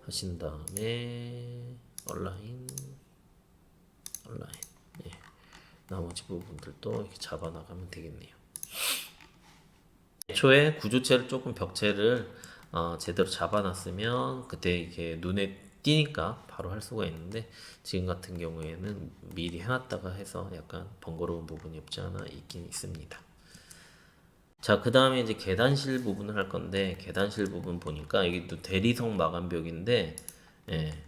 하신 다음에 온라인 나머지 부분들도 이렇게 잡아 나가면 되겠네요. 애초에 구조체를 조금 벽체를 제대로 잡아놨으면 그때 이렇게 눈에 뛰니까 바로 할 수가 있는데 지금 같은 경우에는 미리 해놨다가 해서 약간 번거로운 부분이 없지 않아 있긴 있습니다. 자, 그 다음에 이제 계단실 부분을 할 건데 계단실 부분 보니까 이게 또 대리석 마감벽인데 예,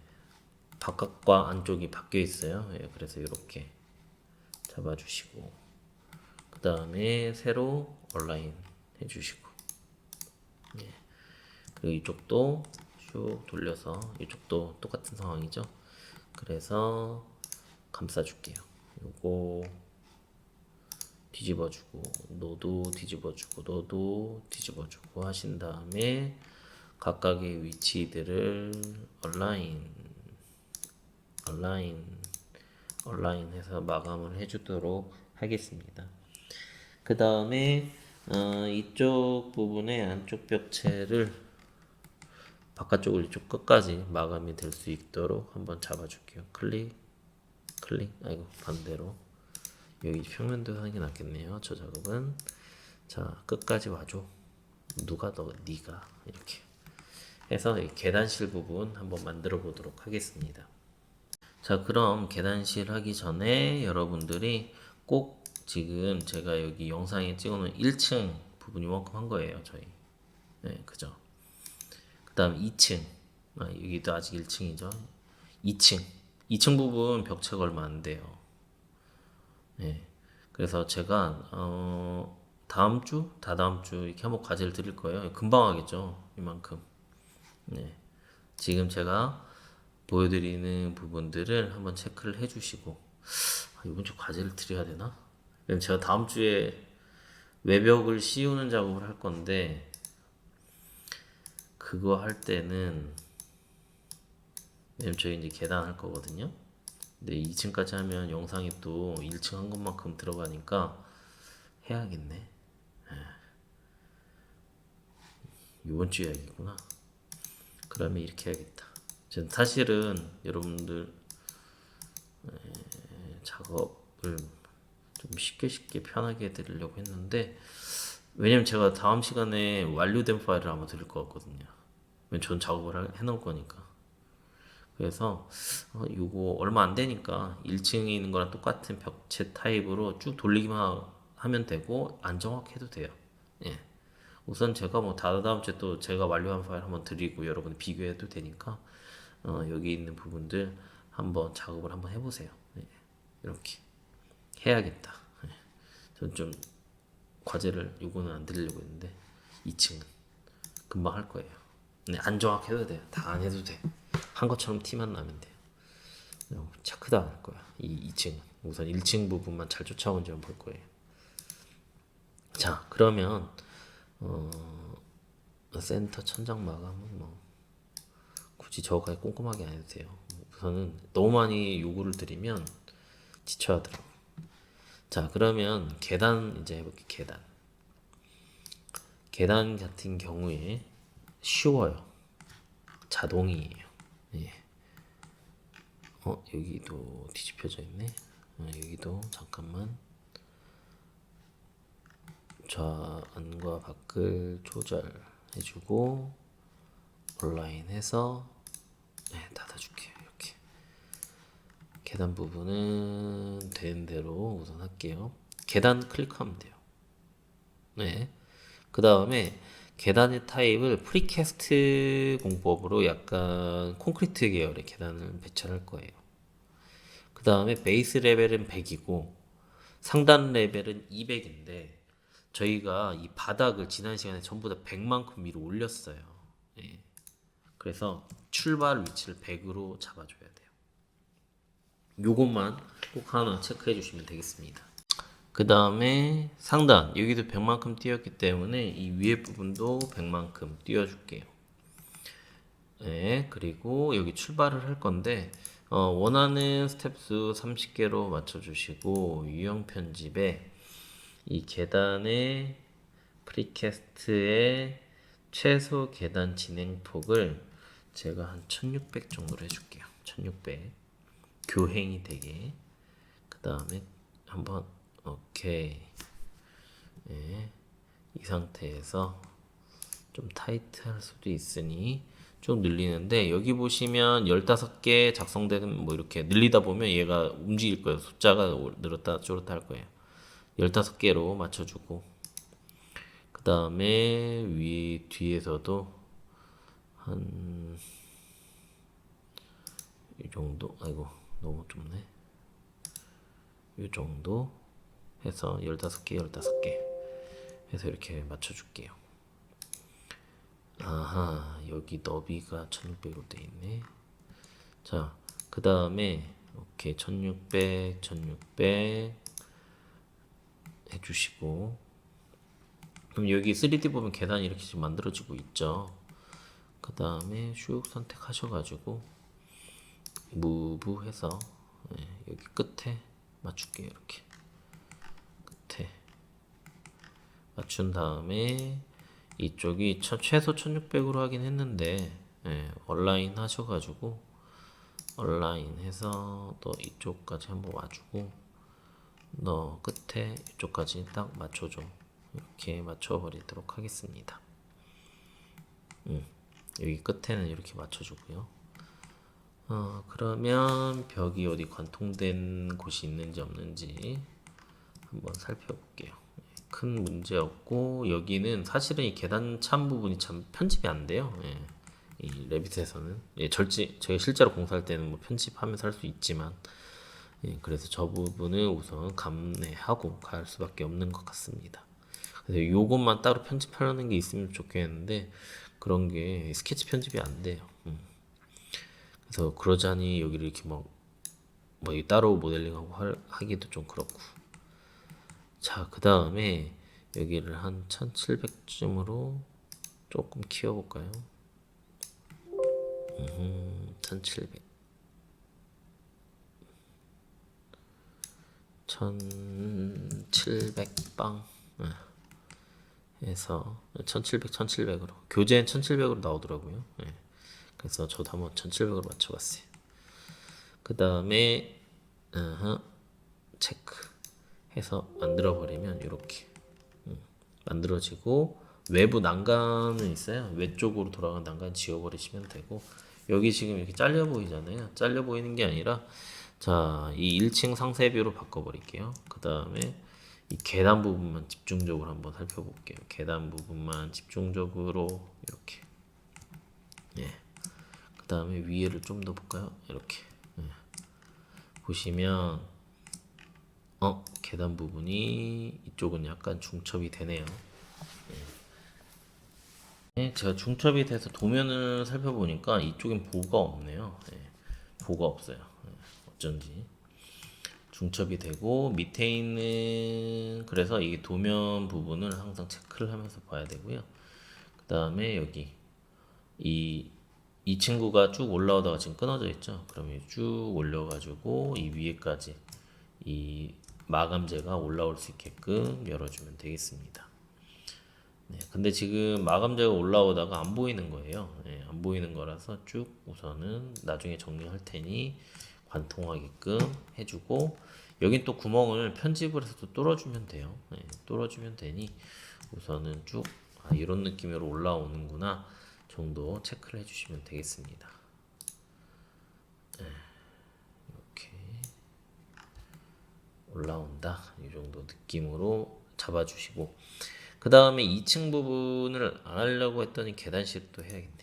바깥과 안쪽이 바뀌어 있어요. 예, 그래서 이렇게 잡아주시고 그 다음에 세로 얼라인 해주시고 그리고 이쪽도 쭉 돌려서 이쪽도 똑같은 상황이죠. 그래서 감싸줄게요. 요거 뒤집어주고 너도 뒤집어주고 너도 뒤집어주고 하신 다음에 각각의 위치들을 얼라인 얼라인 해서 마감을 해주도록 하겠습니다. 그 다음에 이쪽 부분의 안쪽 벽체를 바깥쪽을 이쪽 끝까지 마감이 될 수 있도록 한번 잡아줄게요. 클릭, 아이고 반대로 여기 평면도 하는 게 낫겠네요. 저 작업은 자 끝까지 와줘. 누가 너 네가 이렇게 해서 이 계단실 부분 한번 만들어 보도록 하겠습니다. 자, 그럼 계단실 하기 전에 여러분들이 꼭 지금 제가 여기 영상에 찍어놓은 1층 부분 이만큼 한 거예요, 저희. 네, 그죠? 그 다음 2층. 여기도 아직 1층이죠. 2층 부분 벽체가 얼마 안 돼요. 네. 그래서 제가, 다음 주? 다다음 주 이렇게 한번 과제를 드릴 거예요. 금방 하겠죠, 이만큼. 네. 지금 제가 보여드리는 부분들을 한번 체크를 해주시고 이번 주 과제를 드려야 되나? 왜냐면 제가 다음 주에 외벽을 씌우는 작업을 할 건데 그거 할 때는 왜냐면 저희 이제 계단 할 거거든요. 근데 2층까지 하면 영상이 또 1층 한 것만큼 들어가니까 해야겠네. 이번 주 이야기구나. 그러면 이렇게 해야겠다. 전 사실은 여러분들 작업을 좀 쉽게 편하게 해드리려고 했는데 왜냐면 제가 다음 시간에 완료된 파일을 아마 드릴 것 같거든요. 왜냐면 전 작업을 해놓을 거니까. 그래서 이거 얼마 안 되니까 1층에 있는 거랑 똑같은 벽체 타입으로 쭉 돌리기만 하면 되고 안 정확해도 돼요. 예. 우선 제가 뭐 다음 주에 또 제가 완료한 파일 한번 드리고 여러분 비교해도 되니까 여기 있는 부분들 한번 작업을 한번 해보세요. 예. 이렇게 해야겠다. 예. 전 좀 과제를 요거는 안 드리려고 했는데 2층은 금방 할 거예요. 네, 안 정확해도 돼요. 다 안 해도 돼. 한 것처럼 티만 나면 돼요. 체크도 안 할 거야. 이 2층은 우선 1층 부분만 잘 쫓아오는지 한번 볼 거예요. 자, 그러면 센터 천장 마감은 뭐 굳이 저거까지 꼼꼼하게 안 해도 돼요. 우선은 너무 많이 요구를 드리면 지쳐하더라고. 자, 그러면 계단 이제 해볼게. 계단 같은 경우에 쉬워요. 자동이에요. 예. 여기도 뒤집혀져 있네. 여기도 잠깐만. 안과 밖을 조절해주고 온라인해서 닫아줄게요. 이렇게 계단 부분은 되는 대로 우선 할게요. 계단 클릭하면 돼요. 네. 그 다음에 계단의 타입을 프리캐스트 공법으로 약간 콘크리트 계열의 계단을 배치할 거예요. 그 다음에 베이스 레벨은 100이고 상단 레벨은 200인데 저희가 이 바닥을 지난 시간에 전부 다 100만큼 위로 올렸어요. 예. 그래서 출발 위치를 100으로 잡아줘야 돼요. 요것만 꼭 하나 체크해 주시면 되겠습니다. 그 다음에 상단 여기도 100만큼 띄었기 때문에 이 위에 부분도 100만큼 띄워줄게요. 네, 그리고 여기 출발을 할 건데 원하는 스텝 수 30개로 맞춰주시고 유형 편집에 이 계단의 프리캐스트의 최소 계단 진행폭을 제가 한 1600 정도로 해줄게요. 1600 교행이 되게. 그 다음에 한번 오케이. 네, 이 상태에서 좀 타이트할 수도 있으니 쭉 늘리는데 여기 보시면 15개 작성되는 뭐 이렇게 늘리다 보면 얘가 움직일 거예요. 숫자가 늘었다 줄었다 할 거예요. 15개로 맞춰주고 그 다음에 위 뒤에서도 한 이 정도 아이고 너무 좁네. 이 정도 해서 15개 15개 해서 이렇게 맞춰줄게요. 아하 여기 너비가 1600으로 돼 있네. 자, 그 다음에 오케이 1600 1600 해주시고 그럼 여기 3D 보면 계단이 이렇게 지금 만들어지고 있죠. 그 다음에 슉 선택하셔가지고 무브 해서 여기 끝에 맞출게요. 이렇게 끝에 맞춘 다음에 이쪽이 최소 1600으로 하긴 했는데 얼라인 하셔가지고 얼라인 해서 또 이쪽까지 한번 와주고 너 끝에 이쪽까지 딱 맞춰줘. 이렇게 맞춰버리도록 하겠습니다. 여기 끝에는 이렇게 맞춰주고요. 그러면 벽이 어디 관통된 곳이 있는지 없는지 한번 살펴볼게요. 큰 문제 없고 여기는 사실은 이 계단 참 부분이 참 편집이 안 돼요. 이 레빗에서는 제가 실제로 공사할 때는 뭐 편집하면서 할 수 있지만 그래서 저 부분을 우선 감내하고 갈 수밖에 없는 것 같습니다. 그래서 요것만 따로 편집하려는 게 있으면 좋겠는데 그런 게 스케치 편집이 안 돼요. 그래서 그러자니 여기를 이렇게 뭐 따로 모델링하고 하기도 좀 그렇고. 자, 그 다음에 여기를 한 1700쯤으로 조금 키워볼까요? 1700 1700빵 해서 1700으로 교재는 1700으로 나오더라고요. 그래서 저도 한번 1700으로 맞춰봤어요. 그 다음에 체크 해서 만들어 버리면 이렇게 만들어지고 외부 난간은 있어요. 외쪽으로 돌아간 난간 지워버리시면 되고 여기 지금 이렇게 잘려 보이잖아요. 잘려 보이는 게 아니라 자, 이 1층 상세뷰로 바꿔버릴게요. 그 다음에 이 계단 부분만 집중적으로 한번 살펴볼게요. 계단 부분만 집중적으로 이렇게 그 다음에 위에를 좀 더 볼까요? 이렇게 보시면 계단 부분이 이쪽은 약간 중첩이 되네요. 제가 중첩이 돼서 도면을 살펴보니까 이쪽엔 보가 없네요. 보가 없어요. 어쩐지 중첩이 되고 밑에 있는 그래서 이 도면 부분을 항상 체크를 하면서 봐야 되고요. 그 다음에 여기 이 친구가 쭉 올라오다가 지금 끊어져 있죠. 그러면 쭉 올려가지고 이 위에까지 이 마감재가 올라올 수 있게끔 열어주면 되겠습니다. 근데 지금 마감재가 올라오다가 안 보이는 거예요. 안 보이는 거라서 쭉 우선은 나중에 정리할 테니 관통하게끔 해주고 여긴 또 구멍을 편집을 해서 또 뚫어주면 돼요. 뚫어주면 되니 우선은 쭉 이런 느낌으로 올라오는구나 정도 체크를 해주시면 되겠습니다. 이렇게 올라온다 이 정도 느낌으로 잡아주시고 그 다음에 2층 부분을 안 하려고 했더니 계단실을 또 해야겠네.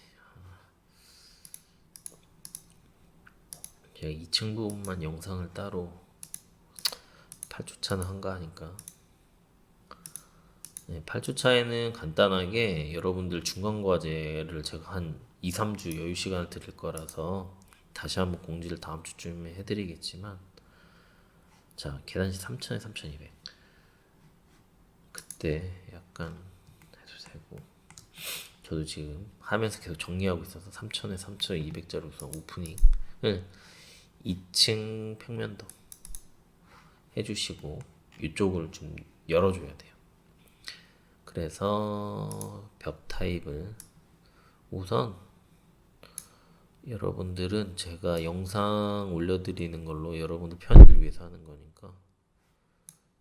제가 2층 부분만 영상을 따로 8주차는 한가 하니까 8주차에는 간단하게 여러분들 중간과제를 제가 한 2, 3주 여유 시간을 드릴 거라서 다시 한번 공지를 다음 주쯤에 해드리겠지만 자 계단실 3,000에 3,200 그때 약간 해도 되고 저도 지금 하면서 계속 정리하고 있어서 3,000에 3,200짜리 우선 오프닝을 2층 평면도 해주시고 이쪽을 좀 열어줘야 돼요. 그래서 벽 타입을 우선 여러분들은 제가 영상 올려드리는 걸로 여러분들 편의를 위해서 하는 거니까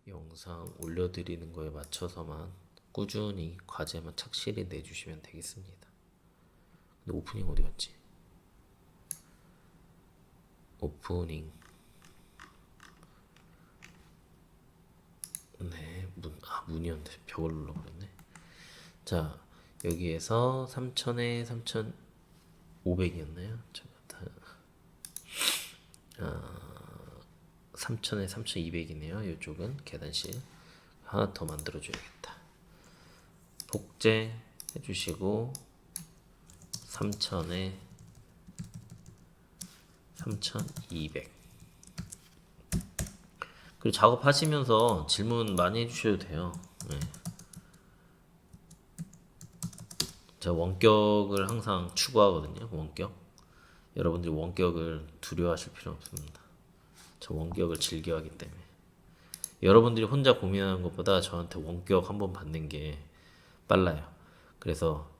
영상 올려드리는 거에 맞춰서만 꾸준히 과제만 착실히 내주시면 되겠습니다. 근데 오프닝 어디 갔지? 오프닝. 네, 문이었는데 벽을 눌러버렸네. 자, 여기에서 3,000에 3,500이었나요? 잠깐 3,000에 3,200이네요. 이쪽은 계단실 하나 더 만들어줘야겠다. 복제 해주시고 3,000에 3,200. 그리고 작업하시면서 질문 많이 해주셔도 돼요. 네. 제가 원격을 항상 추구하거든요. 원격. 여러분들이 원격을 두려워하실 필요 없습니다. 저 원격을 즐겨하기 때문에. 여러분들이 혼자 고민하는 것보다 저한테 원격 한번 받는 게 빨라요. 그래서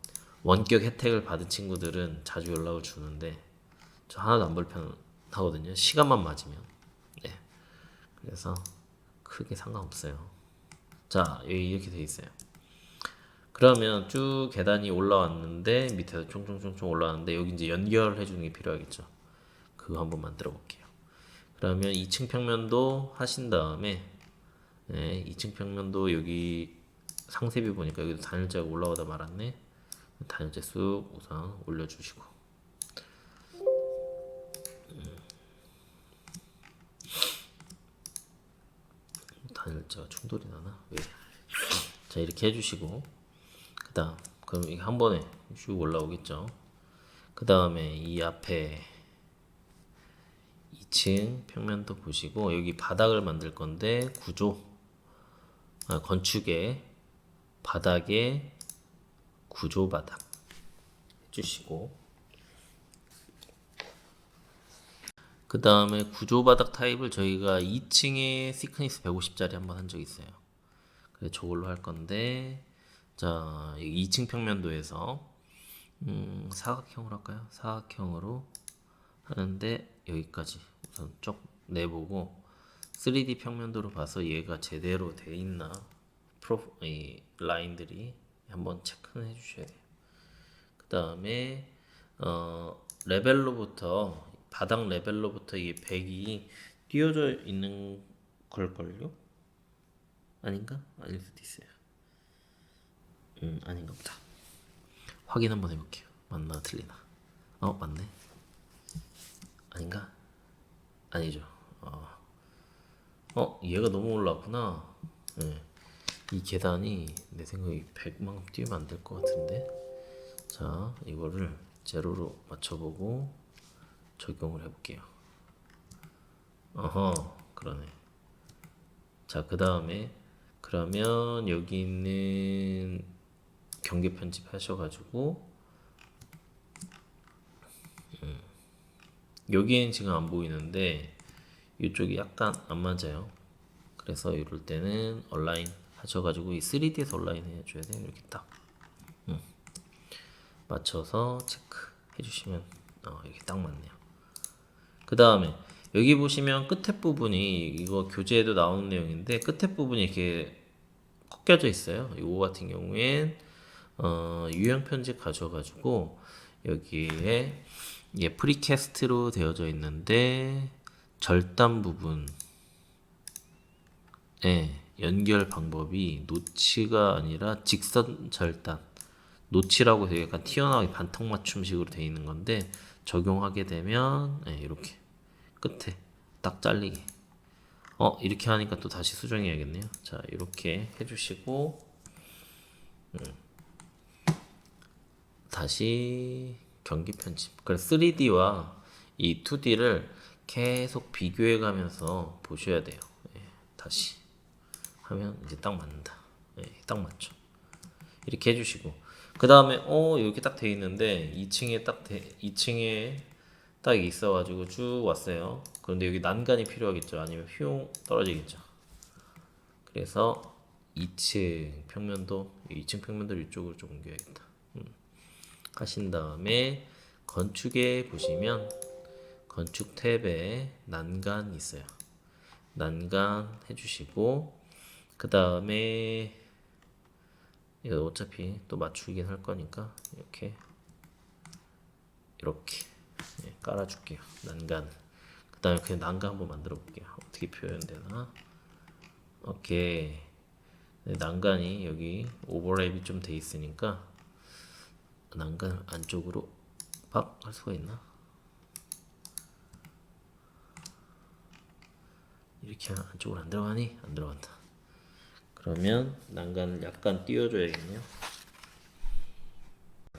원격 혜택을 받은 친구들은 자주 연락을 주는데 저 하나도 안 불편하거든요. 시간만 맞으면. 네. 그래서 크게 상관없어요. 자, 여기 이렇게 돼 있어요. 그러면 쭉 계단이 올라왔는데 밑에서 총총총총 올라왔는데 여기 이제 연결해 주는 게 필요하겠죠. 그거 한번 만들어 볼게요. 그러면 2층 평면도 하신 다음에 네, 2층 평면도 여기 상세비 보니까 여기도 단열재가 올라오다 말았네. 단열재 쑥 우선 올려주시고 단열재가 충돌이 나나? 왜? 자, 이렇게 해주시고 그 다음 그럼 이게 한 번에 쭉 올라오겠죠. 그 다음에 이 앞에 2층 평면도 보시고 여기 바닥을 만들 건데 구조 건축의 바닥에 구조 바닥 해주시고 그 다음에 구조 바닥 타입을 저희가 2층에 시크니스 150짜리 한번 한 적 있어요. 그래서 저걸로 할 건데 자 2층 평면도에서 사각형으로 할까요? 사각형으로 하는데 여기까지 우선 쭉 내보고 3D 평면도로 봐서 얘가 제대로 돼 있나 이 라인들이 한번 체크는 해주셔야 돼요. 그 다음에 레벨로부터 바닥 레벨로부터 이게 백이 띄워져 있는 걸걸요? 아닌가? 아닐 수도 있어요. 아닌가 보다. 확인 한번 해볼게요. 맞나 틀리나? 맞네. 아닌가? 아니죠. 얘가 너무 올라왔구나. 네. 이 계단이 내 생각에 100만큼 뛰면 안 될 것 같은데. 자, 이거를 제로로 맞춰보고 적용을 해볼게요. 그러네. 자, 그 다음에 그러면 여기 있는 경계 편집 하셔가지고 여기엔 지금 안 보이는데 이쪽이 약간 안 맞아요. 그래서 이럴 때는 얼라인 하셔가지고 이 3D에서 얼라인 해줘야 돼요. 이렇게 딱 맞춰서 체크 해주시면 이렇게 딱 맞네요. 그 다음에 여기 보시면 끝에 부분이 이거 교재에도 나오는 내용인데 끝에 부분이 이렇게 꺾여져 있어요. 이거 같은 경우엔 유형 편집 가져가지고 여기에 이게 프리캐스트로 되어져 있는데 절단 부분에 연결 방법이 노치가 아니라 직선 절단 노치라고 되게 약간 튀어나오게 반통맞춤식으로 되어 있는 건데 적용하게 되면 이렇게 끝에 딱 잘리게 이렇게 하니까 또 다시 수정해야겠네요. 자, 이렇게 해주시고 다시 경기 편집. 그래서 3D와 이 2D를 계속 비교해 가면서 보셔야 돼요. 다시 하면 이제 딱 맞는다. 딱 맞죠. 이렇게 해주시고 그 다음에 이렇게 딱 돼 있는데 2층에 딱 있어가지고 쭉 왔어요. 그런데 여기 난간이 필요하겠죠. 아니면 휘용 떨어지겠죠. 그래서 2층 평면도 이쪽으로 좀 옮겨야겠다. 하신 다음에 건축에 보시면 건축 탭에 난간 있어요. 난간 해주시고 그 다음에 이거 어차피 또 맞추긴 할 거니까 이렇게 이렇게 깔아줄게요. 난간. 그 다음에 그냥 난간 한번 만들어 볼게요. 어떻게 표현되나? 오케이. 난간이 여기 오버랩이 좀 돼 있으니까 난간 안쪽으로 팍 할 수가 있나? 이렇게 하면 안쪽으로 안 들어가니? 안 들어간다. 그러면 난간을 약간 띄워줘야겠네요.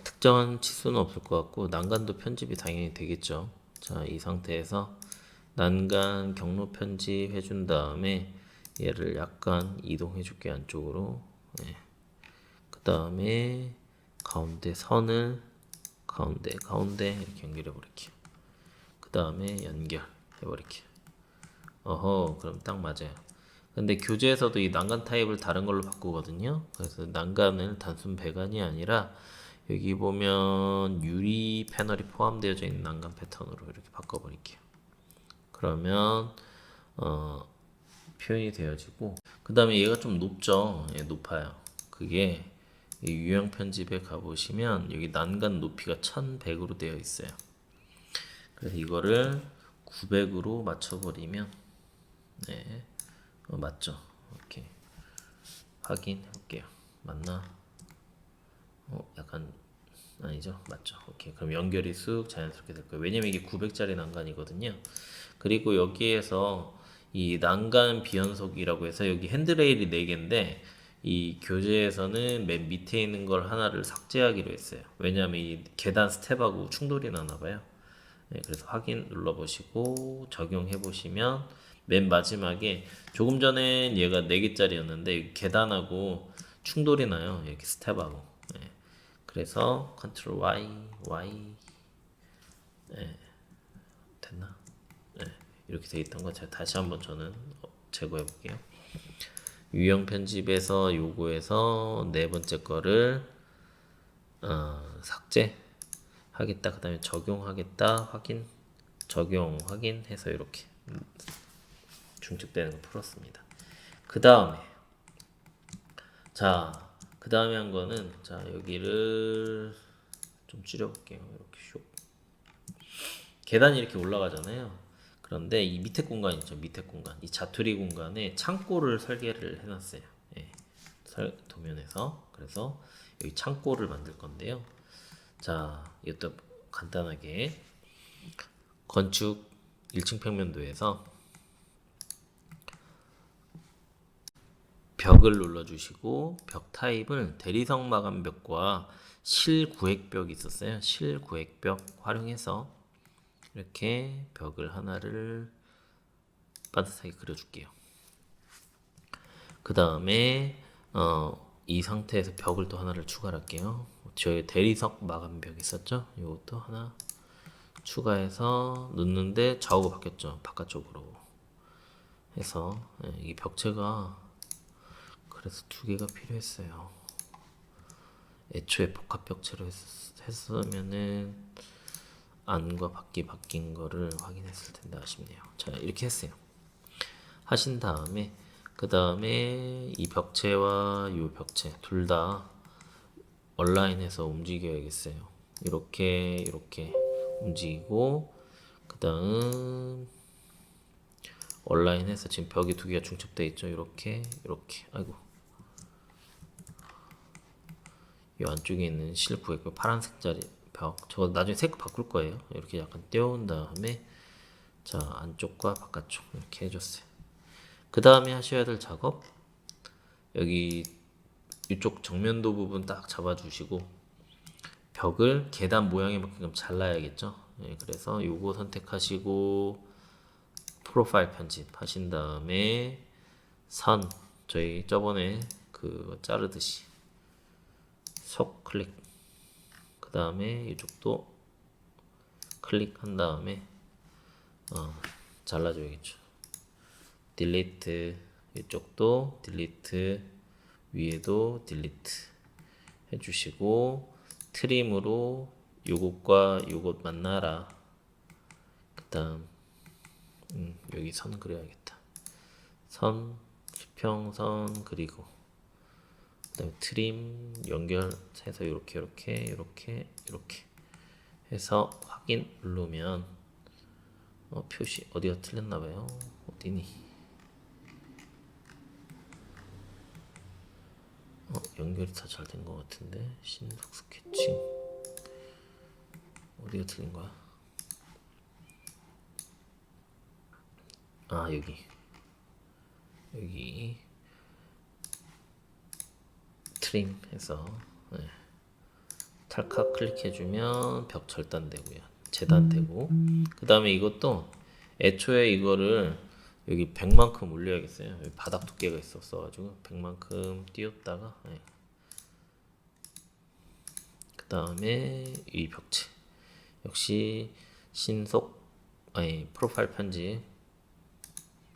특정한 치수는 없을 것 같고 난간도 편집이 당연히 되겠죠. 자, 이 상태에서 난간 경로 편집 해준 다음에 얘를 약간 이동해 줄게 안쪽으로. 그 다음에 가운데 선을 가운데 이렇게 연결해 버릴게요. 그 다음에 연결해 버릴게요. 어허, 그럼 딱 맞아요. 근데 교재에서도 이 난간 타입을 다른 걸로 바꾸거든요. 그래서 난간을 단순 배관이 아니라 여기 보면 유리 패널이 포함되어져 있는 난간 패턴으로 이렇게 바꿔버릴게요. 그러면 표현이 되어지고, 그 다음에 얘가 좀 높죠. 높아요. 그게 이 유형 편집에 가보시면 여기 난간 높이가 1100으로 되어 있어요. 그래서 이거를 900으로 맞춰버리면 맞죠? 이렇게 확인해 볼게요. 맞나? 약간 아니죠? 맞죠? 오케이. 그럼 연결이 쑥 자연스럽게 될 거예요. 왜냐면 이게 900짜리 난간이거든요. 그리고 여기에서 이 난간 비연속이라고 해서 여기 핸드레일이 4개인데 이 교재에서는 맨 밑에 있는 걸 하나를 삭제하기로 했어요. 왜냐면 이 계단 스텝하고 충돌이 나나 봐요. 그래서 확인 눌러보시고 적용해보시면 맨 마지막에 조금 전엔 얘가 4개짜리였는데 계단하고 충돌이 나요. 이렇게 스텝하고. 그래서 컨트롤 Y 됐나? 이렇게 돼 있던 거 제가 다시 한번 저는 제거해 볼게요. 유형 편집에서 요거에서 네 번째 거를 삭제하겠다. 그 다음에 적용하겠다. 확인. 적용 확인해서 이렇게 중첩되는 거 풀었습니다. 그 다음에 그 다음에 한 거는 여기를 좀 줄여볼게요. 이렇게 슉. 계단이 이렇게 올라가잖아요. 그런데 이 밑에 공간 있죠. 밑에 공간. 이 자투리 공간에 창고를 설계를 해놨어요. 도면에서. 그래서 여기 창고를 만들 건데요. 이것도 간단하게 건축 1층 평면도에서 벽을 눌러주시고 벽 타입을 대리석 마감벽과 실구획벽이 있었어요. 실구획벽 활용해서 이렇게 벽을 하나를 반듯하게 그려줄게요. 그 다음에 이 상태에서 벽을 또 하나를 추가할게요. 저희 대리석 마감벽 있었죠? 이것도 하나 추가해서 넣는데 좌우가 바뀌었죠. 바깥쪽으로 해서 이 벽체가 그래서 2개가 필요했어요. 애초에 복합 벽체로 했으면은 안과 밖이 바뀐 거를 확인했을 텐데 아쉽네요. 이렇게 했어요. 하신 다음에 그 다음에 이 벽체와 이 벽체 둘 다 얼라인해서 움직여야겠어요. 이렇게 움직이고 그 다음 얼라인해서 지금 벽이 2개가 중첩되어 있죠. 이렇게 아이고 이 안쪽에 있는 실구획 파란색짜리 벽 저거 나중에 색 바꿀 거예요. 이렇게 약간 떼어온 다음에 안쪽과 바깥쪽 이렇게 해줬어요. 그 다음에 하셔야 될 작업 여기 이쪽 정면도 부분 딱 잡아주시고 벽을 계단 모양에 맞게끔 잘라야겠죠. 그래서 요거 선택하시고 프로파일 편집 하신 다음에 선 저희 저번에 그거 자르듯이 속 클릭 그 다음에 이쪽도 클릭한 다음에 잘라줘야겠죠. 딜리트 이쪽도 딜리트 위에도 딜리트 해주시고 트림으로 요것과 요것 만나라. 그 다음 여기 선 그려야겠다. 선 수평선 그리고 그 다음에 트림 연결해서 이렇게 해서 확인 누르면 표시 어디가 틀렸나봐요. 어디니? 연결이 다 잘 된 것 같은데 신속 스케칭 어디가 틀린 거야? 아 여기 트림 해서 탈칵 클릭해주면 벽 절단되고요. 재단되고 그 다음에 이것도 애초에 이거를 여기 100만큼 올려야겠어요. 여기 바닥 두께가 있었어가지고 100만큼 띄웠다가 그 다음에 이 벽체 역시 프로파일 편집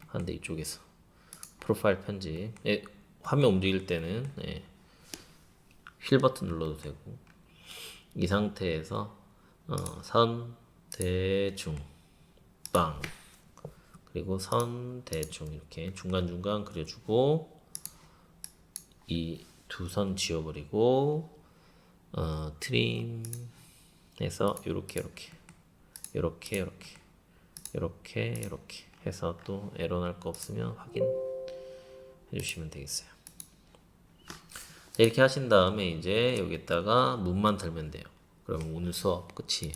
한데 이쪽에서 프로파일 편집 화면 움직일 때는 휠 버튼 눌러도 되고 이 상태에서 선 대중 빵 그리고 선 대중 이렇게 중간중간 그려주고 이 두 선 지워버리고 트림해서 요렇게 해서 또 에러 날 거 없으면 확인해 주시면 되겠어요. 이렇게 하신 다음에 이제 여기다가 문만 달면 돼요. 그러면 오늘 수업 끝이에요.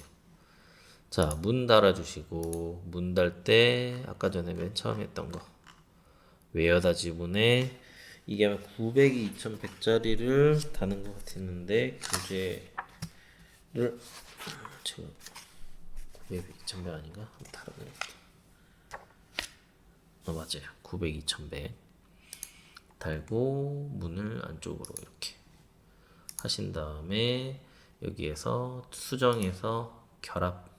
자, 문 달아주시고 문 달 때 아까 전에 맨 처음 했던 거 웨어다지 문에 이게 900이 2100짜리를 다는 것 같았는데 교재를 제가 900, 2100 아닌가? 한번 달아보겠다. 맞아요. 900, 2100 달고 문을 안쪽으로 이렇게 하신 다음에 여기에서 수정해서 결합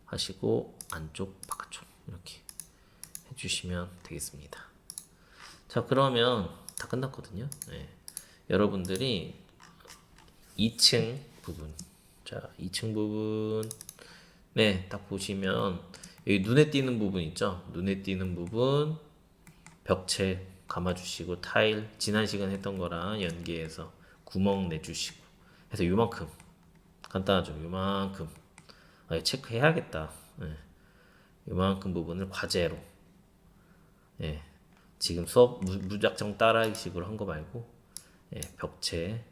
하시고 안쪽 바깥쪽 이렇게 해주시면 되겠습니다. 자, 그러면 다 끝났거든요. 여러분들이 2층 부분, 자 2층 부분 딱 보시면 여기 눈에 띄는 부분 있죠. 눈에 띄는 부분 벽체 감아주시고 타일 지난 시간 했던 거랑 연계해서 구멍 내주시고 해서 요만큼 간단하죠. 요만큼 체크해야겠다. 요만큼 부분을 과제로 지금 수업 무작정 따라하기식으로 한 거 말고 벽체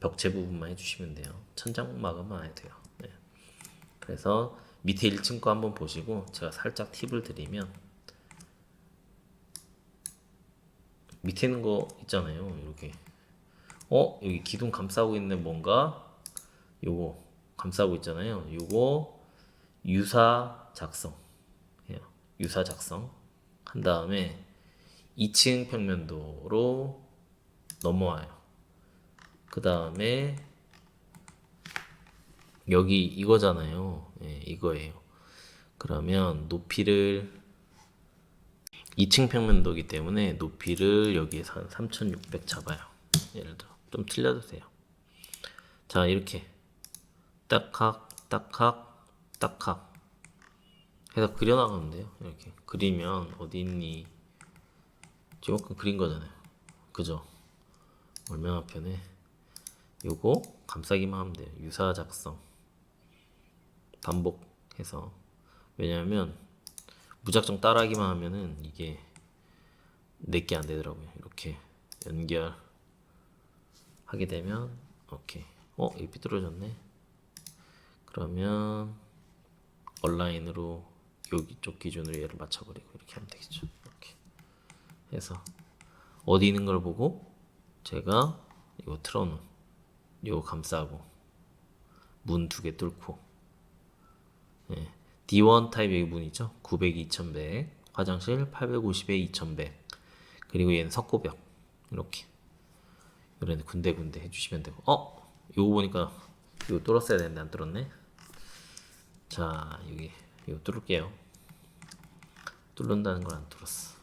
부분만 해주시면 돼요. 천장 마감만 안 해도 돼요. 그래서 밑에 1층 거 한번 보시고 제가 살짝 팁을 드리면 밑에 있는 거 있잖아요. 이렇게 여기 기둥 감싸고 있는 뭔가 요거 감싸고 있잖아요. 요거 유사 작성 해요. 유사 작성 한 다음에 2층 평면도로 넘어와요. 그 다음에 여기 이거잖아요. 이거예요. 그러면 높이를 2층 평면도이기 때문에 높이를 여기에서 한 3600 잡아요. 예를 들어 좀 틀려도 돼요. 자, 이렇게 딱학 해서 그려나가면 돼요. 이렇게 그리면 어디 있니? 지금 그린 거잖아요. 그죠? 얼마나 편해. 요거 감싸기만 하면 돼요. 유사 작성 반복해서. 왜냐하면 무작정 따라하기만 하면은 이게 내게 안 되더라고요. 이렇게 연결하게 되면 오케이. 이 삐뚤어졌네. 그러면 얼라인으로 여기 쪽 기준으로 얘를 맞춰버리고 이렇게 하면 되겠죠. 이렇게 해서 어디 있는 걸 보고 제가 이거 틀어놓은 이거 감싸고 문 2개 뚫고 D1 타입 여기 문 있죠. 900, 2100 화장실 850에 2100 그리고 얘는 석고벽 이렇게 이런 군데군데 해주시면 되고 요거 보니까 이거 뚫었어야 되는데 안 뚫었네. 자, 여기 이거 뚫을게요. 뚫는다는 걸 안 뚫었어.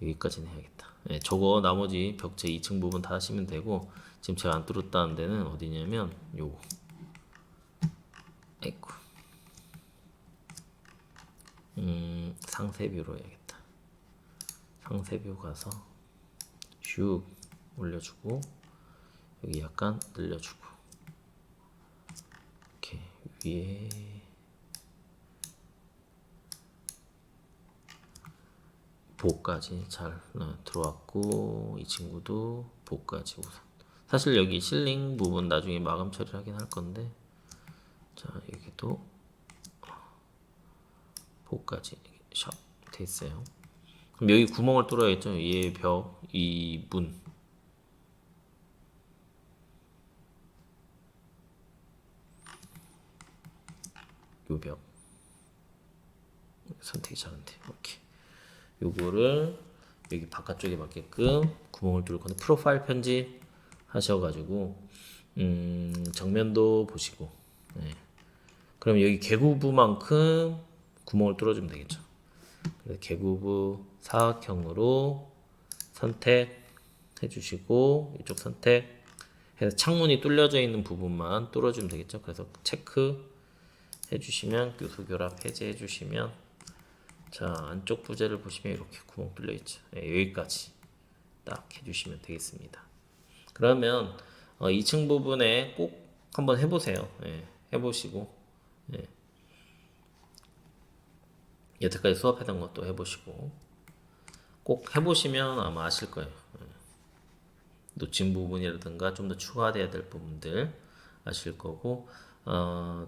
여기까지는 해야겠다. 저거 나머지 벽체 2층 부분 다 하시면 되고 지금 제가 안 뚫었다는 데는 어디냐면 요거 아이고 상세뷰로 해야겠다. 상세뷰 가서 슉 올려주고 여기 약간 늘려주고 위에 보까지 잘 들어왔고 이 친구도 보까지 우선 사실 여기 실링 부분 나중에 마감 처리하긴 할 건데 자 여기도 보까지 샵 됐어요. 그럼 여기 구멍을 뚫어야겠죠. 얘 벽, 이 문. 요 벽. 선택이 잘 안 돼. 오케이. 요거를 여기 바깥쪽에 맞게끔 구멍을 뚫을 건데 프로파일 편집 하셔가지고 정면도 보시고 네. 그럼 여기 개구부만큼 구멍을 뚫어주면 되겠죠. 그래서 개구부 사각형으로 선택해 주시고 이쪽 선택 해서 창문이 뚫려져 있는 부분만 뚫어주면 되겠죠. 그래서 체크 해주시면 교수 결합 해제해 주시면 자 안쪽 부재를 보시면 이렇게 구멍 뚫려 있죠. 네, 여기까지 딱 해주시면 되겠습니다. 그러면 2층 부분에 꼭 한번 해보세요. 네, 해보시고 네. 여태까지 수업했던 것도 해보시고 꼭 해보시면 아마 아실 거예요. 네. 놓친 부분이라든가 좀 더 추가돼야 될 부분들 아실 거고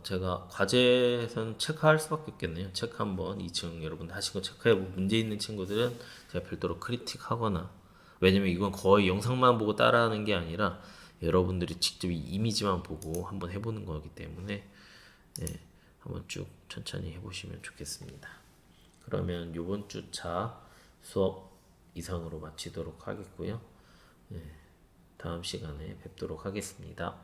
제가 과제에서는 체크할 수밖에 없겠네요. 체크 한번 2층 여러분 하신 거 체크해보고 문제 있는 친구들은 제가 별도로 크리틱하거나 왜냐면 이건 거의 영상만 보고 따라하는 게 아니라 여러분들이 직접 이 이미지만 보고 한번 해보는 거기 때문에 네, 한번 쭉 천천히 해보시면 좋겠습니다. 그러면 요번 주차 수업 이상으로 마치도록 하겠고요. 네, 다음 시간에 뵙도록 하겠습니다.